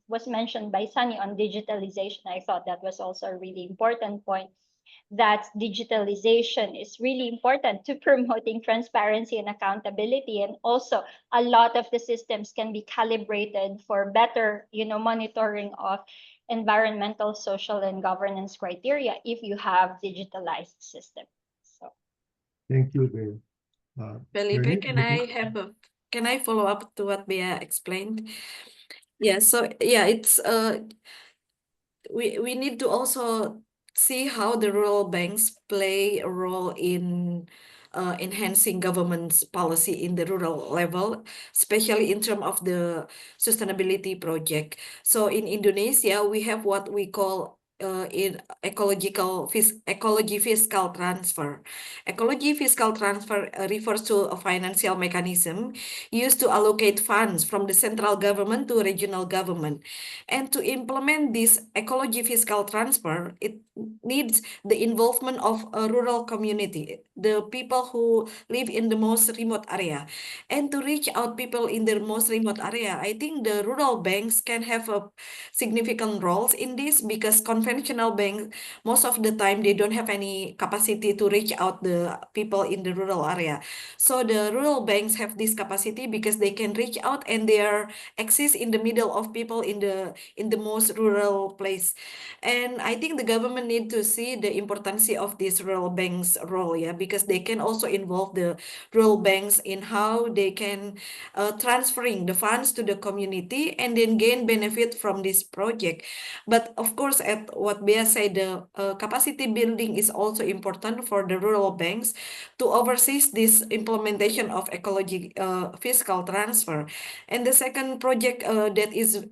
was mentioned by Sunny on digitalization, I thought that was also a really important point, that digitalization is really important to promoting transparency and accountability. And also, a lot of the systems can be calibrated for better, monitoring of environmental, social, and governance criteria if you have digitalized systems. So, Thank you, Bea. Felipe, Bernie, can I follow up to what Bea explained? Yeah, so yeah, it's we need to also see how the rural banks play a role in enhancing government's policy in the rural level, especially in terms of the sustainability project. So in Indonesia, we have what we call in ecology fiscal transfer. Ecology fiscal transfer refers to a financial mechanism used to allocate funds from the central government to regional government. And to implement this ecology fiscal transfer, it needs the involvement of a rural community, the people who live in the most remote area. And to reach out people in the most remote area, I think the rural banks can have a significant roles in this, because conventional banks, most of the time, they don't have any capacity to reach out the people in the rural area. So the rural banks have this capacity because they can reach out, and they are exist in the middle of people in the most rural place. And I think the government need to see the importance of this rural banks role, yeah, because they can also involve the rural banks in how they can transferring the funds to the community and then gain benefit from this project. But of course, at what Bea said, the capacity building is also important for the rural banks to oversee this implementation of ecology fiscal transfer. And the second project that is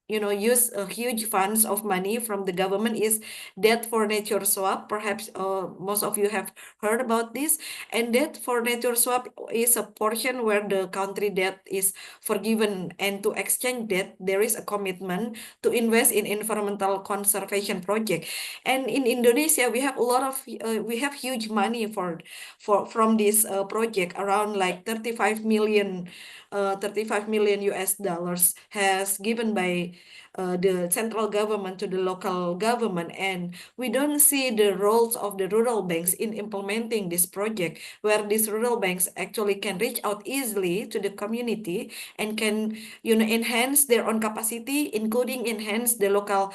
use huge funds of money from the government is debt for nature swap. Perhaps most of you have heard about this. And debt for nature swap is a portion where the country debt is forgiven, and to exchange debt, there is a commitment to invest in environmental conservation project. And in Indonesia, we have a lot of we have huge money from this project, around like 35 million US dollars has given by the central government to the local government. And we don't see the roles of the rural banks in implementing this project, where these rural banks actually can reach out easily to the community and can enhance their own capacity, including enhance the local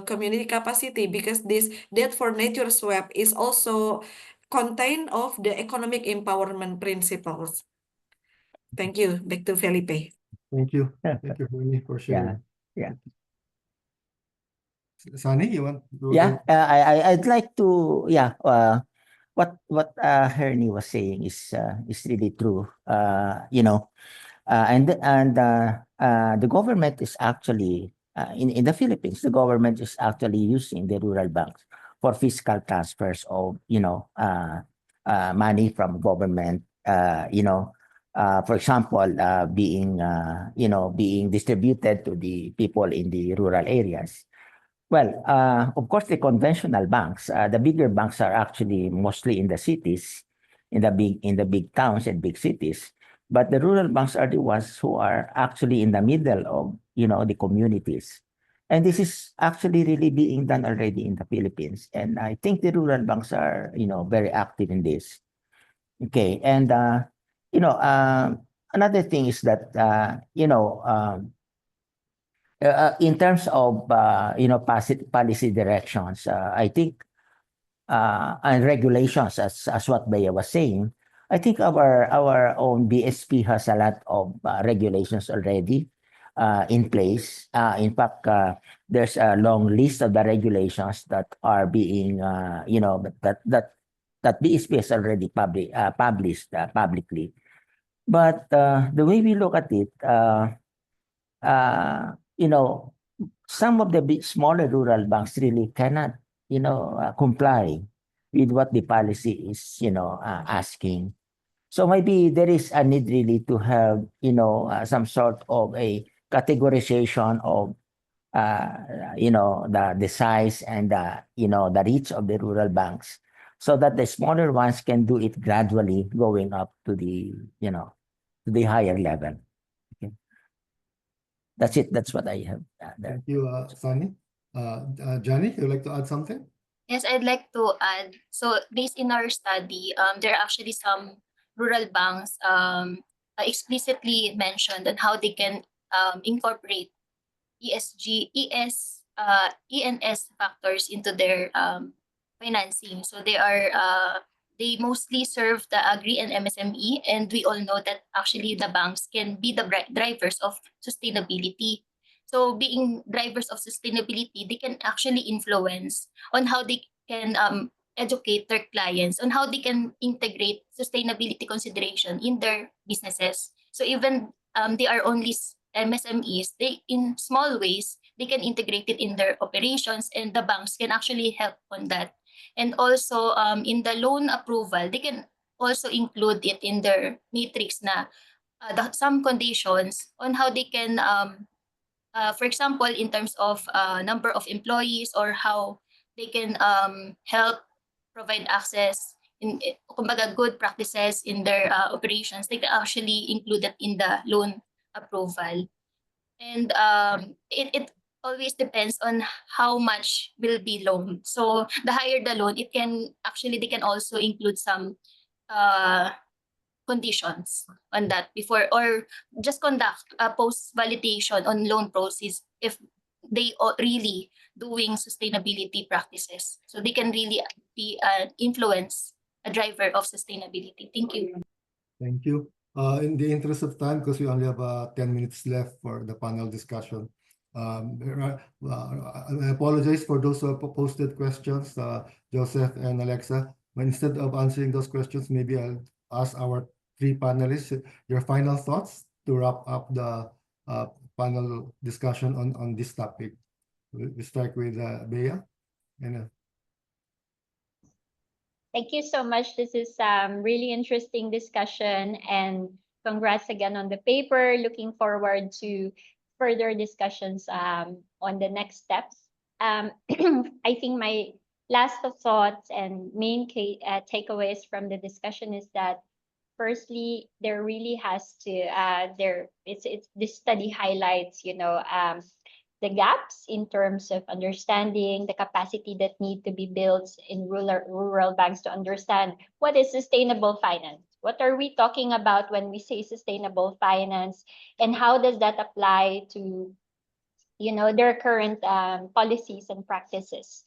community capacity, because this debt for nature swap is also contained of the economic empowerment principles. Thank you. Back to Felipe. thank you. Thank you, Bernie, for sharing. Yeah. Sunny, you want to? Yeah, I'd like to, what Hernie was saying is really true. The government is actually in the Philippines, the government is actually using the rural banks for fiscal transfers of money from government. For example, being distributed to the people in the rural areas. Well, of course, the conventional banks, the bigger banks are actually mostly in the cities, in the big towns and big cities. But the rural banks are the ones who are actually in the middle of, the communities. And this is actually really being done already in the Philippines. And I think the rural banks are, very active in this. Okay. And, another thing is that in terms of policy directions, I think and regulations, as what Bea was saying, I think our own BSP has a lot of regulations already in place. In fact, there's a long list of the regulations that are being that BSP has already published publicly. But the way we look at it, some of the smaller rural banks really cannot, comply with what the policy is, asking. So maybe there is a need really to have, some sort of a categorization of, the size and the reach of the rural banks, so that the smaller ones can do it gradually, going up to the higher level. Okay. That's it. That's what I have there. Thank you, Sunny. Johnny, you'd like to add something? Yes, I'd like to add. So based in our study, there are actually some rural banks explicitly mentioned on how they can incorporate ENS factors into their financing. So they mostly serve the agri and MSME, and we all know that actually the banks can be the drivers of sustainability. So being drivers of sustainability, they can actually influence on how they can educate their clients on how they can integrate sustainability consideration in their businesses. So even they are only MSMEs, they in small ways they can integrate it in their operations, and the banks can actually help on that. And also in the loan approval, they can also include it in their matrix na some conditions on how they can for example, in terms of number of employees or how they can help provide access in kumbaga good practices in their operations, they can actually include that in the loan approval. And it always depends on how much will be loaned. So the higher the loan, they can also include some uh, conditions on that before, or just conduct a post validation on loan proceeds if they are really doing sustainability practices, so they can really be an influence, a driver of sustainability. Thank you. Thank you. In the interest of time, because we only have 10 minutes left for the panel discussion, I apologize for those who have posted questions, Joseph and Alexa. But instead of answering those questions, maybe I'll ask our three panelists your final thoughts to wrap up the panel discussion on this topic. We start with Bea. And, Thank you so much. This is really interesting discussion, and congrats again on the paper. Looking forward to further discussions on the next steps. I think my last of thoughts and main takeaways from the discussion is that firstly, there really has to it's this study highlights, the gaps in terms of understanding the capacity that need to be built in rural banks to understand what is sustainable finance. What are we talking about when we say sustainable finance, and how does that apply to their current policies and practices?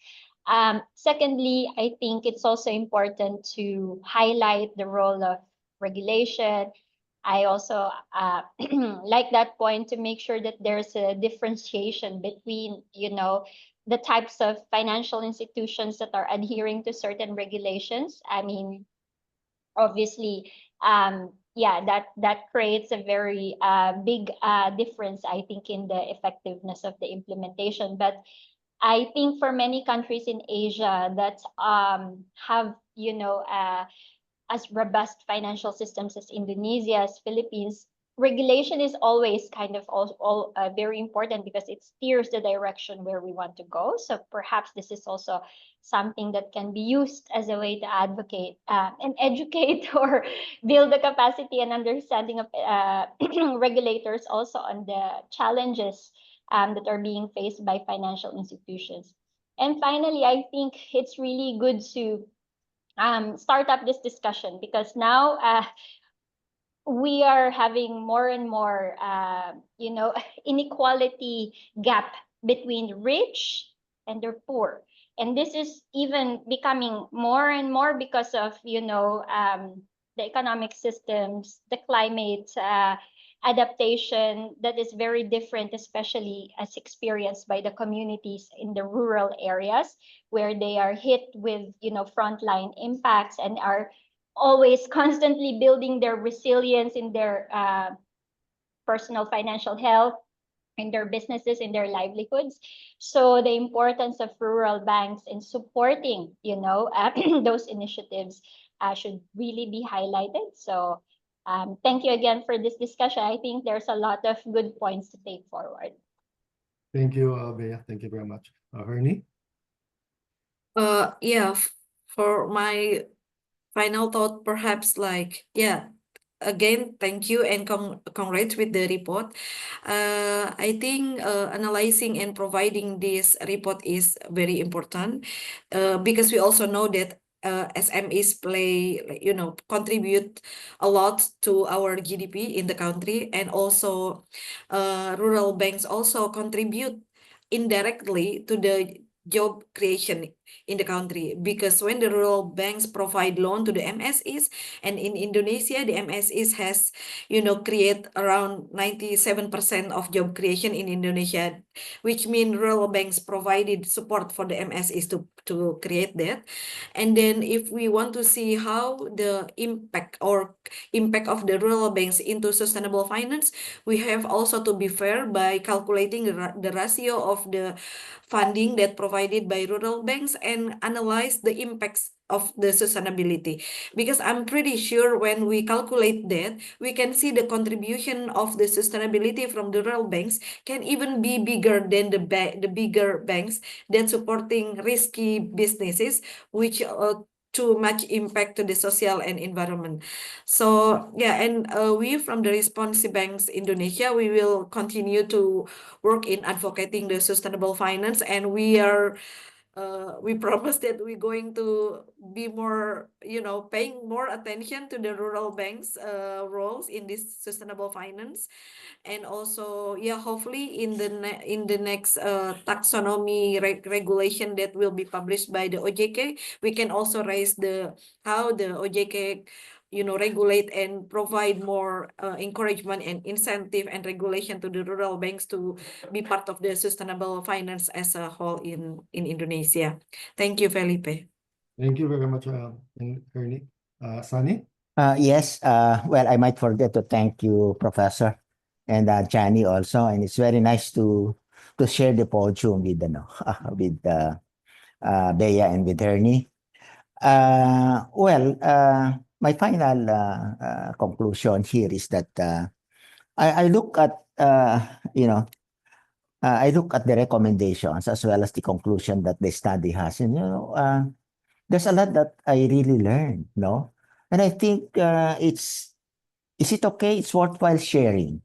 Secondly, I think it's also important to highlight the role of regulation. I also like that point to make sure that there's a differentiation between, the types of financial institutions that are adhering to certain regulations. I mean, obviously, that creates a very big difference, I think, in the effectiveness of the implementation. But I think for many countries in Asia that have, as robust financial systems as Indonesia, as Philippines, regulation is always kind of all very important because it steers the direction where we want to go. So perhaps this is also something that can be used as a way to advocate and educate or build the capacity and understanding of regulators also on the challenges that are being faced by financial institutions. And finally, I think it's really good to start up this discussion because now we are having more and more, inequality gap between rich and the poor. And this is even becoming more and more because of, the economic systems, the climate adaptation that is very different, especially as experienced by the communities in the rural areas where they are hit with, frontline impacts and are always constantly building their resilience in their personal financial health, in their businesses, in their livelihoods. So the importance of rural banks in supporting, those initiatives should really be highlighted. So thank you again for this discussion. I think there's a lot of good points to take forward. Thank you, Bea. Thank you very much. Ernie? Yeah, for my final thought, perhaps again, thank you and congrats with the report. I think analyzing and providing this report is very important because we also know that SMEs contribute a lot to our GDP in the country, and also rural banks also contribute indirectly to the job creation in the country, because when the rural banks provide loan to the MSEs, and in Indonesia the MSEs has create around 97% of job creation in Indonesia, which mean rural banks provided support for the MSEs to create that. And then if we want to see how the impact of the rural banks into sustainable finance, we have also to be fair by calculating the ratio of the funding that provided by rural banks and analyze the impacts of the sustainability, because I'm pretty sure when we calculate that, we can see the contribution of the sustainability from the rural banks can even be bigger than the bigger banks that supporting risky businesses, which too much impact to the social and environment. So yeah, and we from the Responsive Banks Indonesia, we will continue to work in advocating the sustainable finance, and we promise that we're going to be more, paying more attention to the rural banks roles in this sustainable finance. And also, yeah, hopefully in the next taxonomy regulation that will be published by the OJK, we can also raise how the OJK regulate and provide more encouragement and incentive and regulation to the rural banks to be part of the sustainable finance as a whole in Indonesia. Thank you, Felipe. Thank you very much, Ernie. Sunny? Yes, well, I might forget to thank you, Professor, and Johnny also. And it's very nice to share the podium with with Bea and with Ernie. My final conclusion here is that I look at I look at the recommendations as well as the conclusion that the study has, and there's a lot that I really learned, and I think is it okay? It's worthwhile sharing.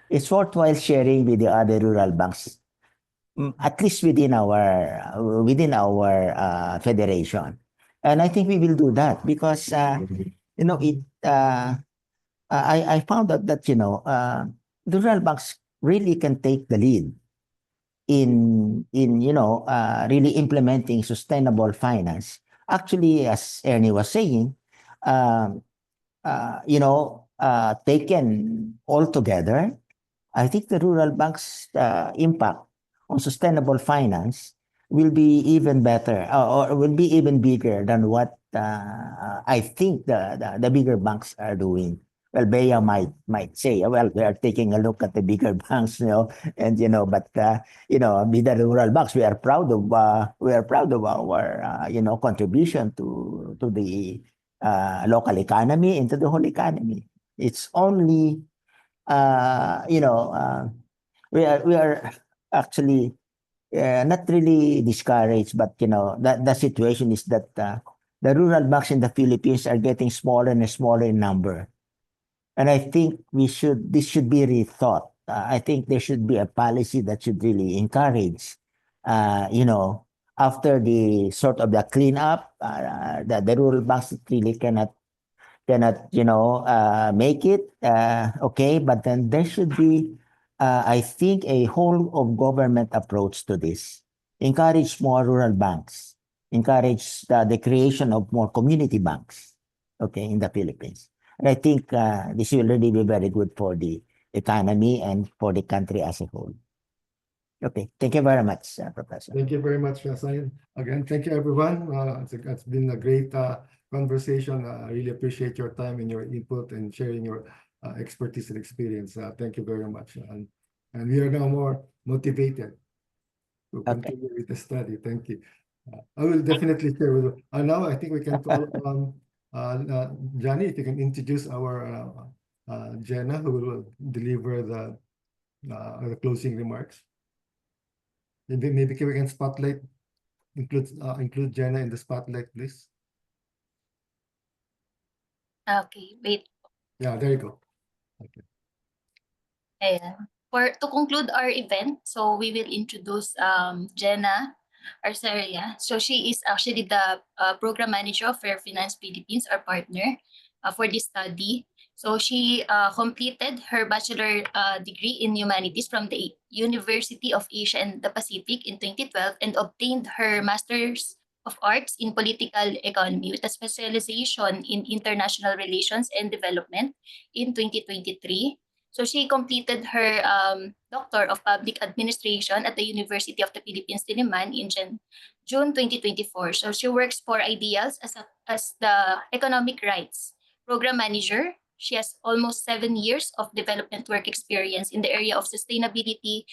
It's worthwhile sharing with the other rural banks, at least within our federation. And I think we will do that because I found out that the rural banks really can take the lead in really implementing sustainable finance. Actually, as Ernie was saying, taken all together, I think the rural banks' impact on sustainable finance will be even better or will be even bigger than what I think the bigger banks are doing. Well, Bea might say, well, we are taking a look at the bigger banks, and but with the rural banks, we are proud of our contribution to the local economy and to the whole economy. It's only we are actually not really discouraged, but that the situation is that the rural banks in the Philippines are getting smaller and smaller in number, and I think this should be rethought. I think there should be a policy that should really encourage, after the sort of the cleanup, the rural banks really cannot cannot, make it, okay, but then there should be, I think, a whole of government approach to this. Encourage more rural banks, encourage the creation of more community banks, okay, in the Philippines. And I think this will really be very good for the economy and for the country as a whole. Okay, thank you very much, Professor. Thank you very much, Sayan. Again, thank you, everyone. It's been a great conversation. I really appreciate your time and your input and sharing your expertise and experience. Thank you very much. And we are now more motivated to Okay. continue with the study. Thank you. I will definitely share with you. Now I think we can call Johnny, if you can introduce our Jenna, who will deliver the closing remarks. Maybe we can include Jenna in the spotlight, please. Okay, wait. Yeah, there you go. Okay. Ayan. To conclude our event, so we will introduce Jenna Arceria. So she is actually the program manager of Fair Finance Philippines, our partner for this study. So she completed her bachelor degree in humanities from the University of Asia and the Pacific in 2012 and obtained her master's of arts in political economy with a specialization in international relations and development in 2023. So she completed her Doctor of Public Administration at the University of the Philippines, Diliman in June 2024. So she works for Ideals as the Economic Rights Program Manager. She has almost 7 years of development work experience in the area of sustainability,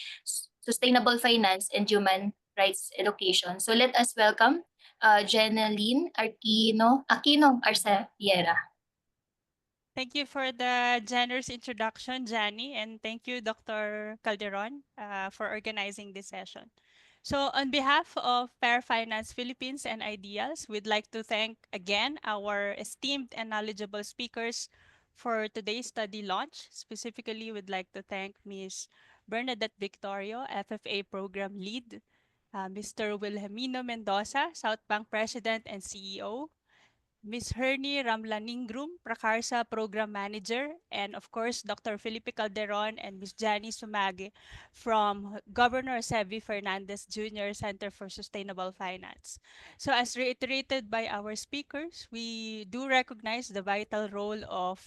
sustainable finance, and human rights education. So let us welcome Jenaline Aquino Arceriera. Thank you for the generous introduction, Jani, and thank you, Dr. Calderon, for organizing this session. So on behalf of Fair Finance Philippines and Ideals, we'd like to thank again our esteemed and knowledgeable speakers for today's study launch. Specifically, we'd like to thank Ms. Bernadette Victorio, FFA Program Lead, Mr. Wilhelmino Mendoza, South Bank President and CEO, Ms. Hernie Ramlaningrum, Prakarsa Program Manager, and of course, Dr. Felipe Calderon and Ms. Jani Sumage from Governor Sevi Fernandez Jr. Center for Sustainable Finance. So as reiterated by our speakers, we do recognize the vital role of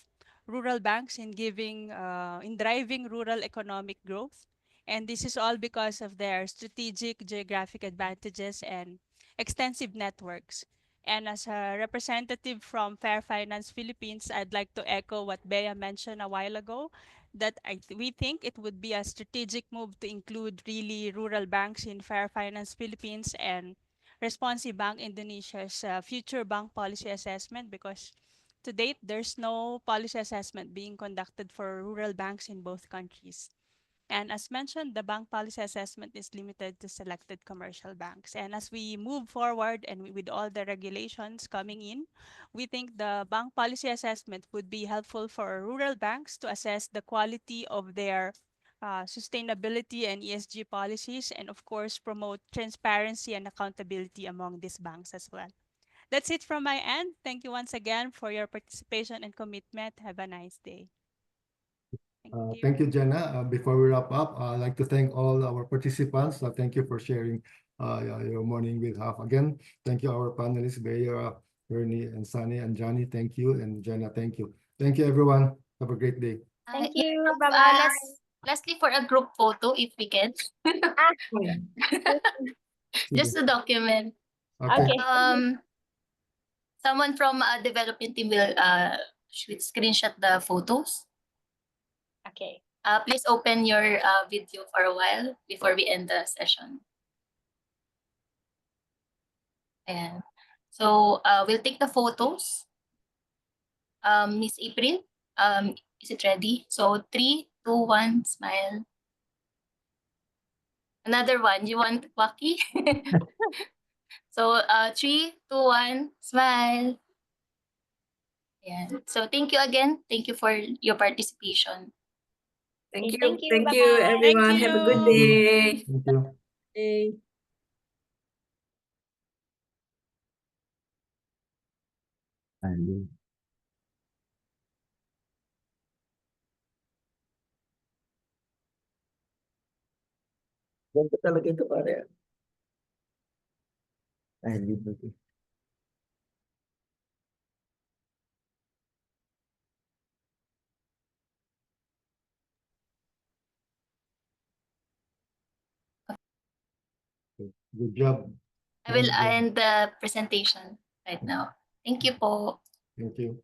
rural banks in driving rural economic growth. And this is all because of their strategic geographic advantages and extensive networks. And as a representative from Fair Finance Philippines, I'd like to echo what Bea mentioned a while ago, that we think it would be a strategic move to include really rural banks in Fair Finance Philippines and Responsive Bank Indonesia's future bank policy assessment, because to date, there's no policy assessment being conducted for rural banks in both countries. And as mentioned, the bank policy assessment is limited to selected commercial banks. And as we move forward and with all the regulations coming in, we think the bank policy assessment would be helpful for rural banks to assess the quality of their sustainability and ESG policies, and of course, promote transparency and accountability among these banks as well. That's it from my end. Thank you once again for your participation and commitment. Have a nice day. Thank you, Jenna. Before we wrap up, I'd like to thank all our participants. Thank you for sharing your morning with Half. Again, thank you, our panelists, Bea, Bernie, and Sunny, and Johnny. Thank you, and Jenna, thank you. Thank you, everyone. Have a great day. Thank you. Bye-bye. Lastly, for a group photo, if we can. Just to document. Okay. Someone from development team will screenshot the photos. Okay. Please open your video for a while before we end the session. And so we'll take the photos. Miss April, is it ready? So 3, 2, 1, smile. Another one. You want Waki? So 3, 2, 1, smile. Yeah. So thank you again. Thank you for your participation. Thank you. Thank you. Thank you, Bye-bye. everyone. Thank Have a good you. day. Thank you. Day. And Ganito talaga ito, pare. Ay, libre ko. Good job. I will Good job. end the presentation right now. Thank you po. Thank you.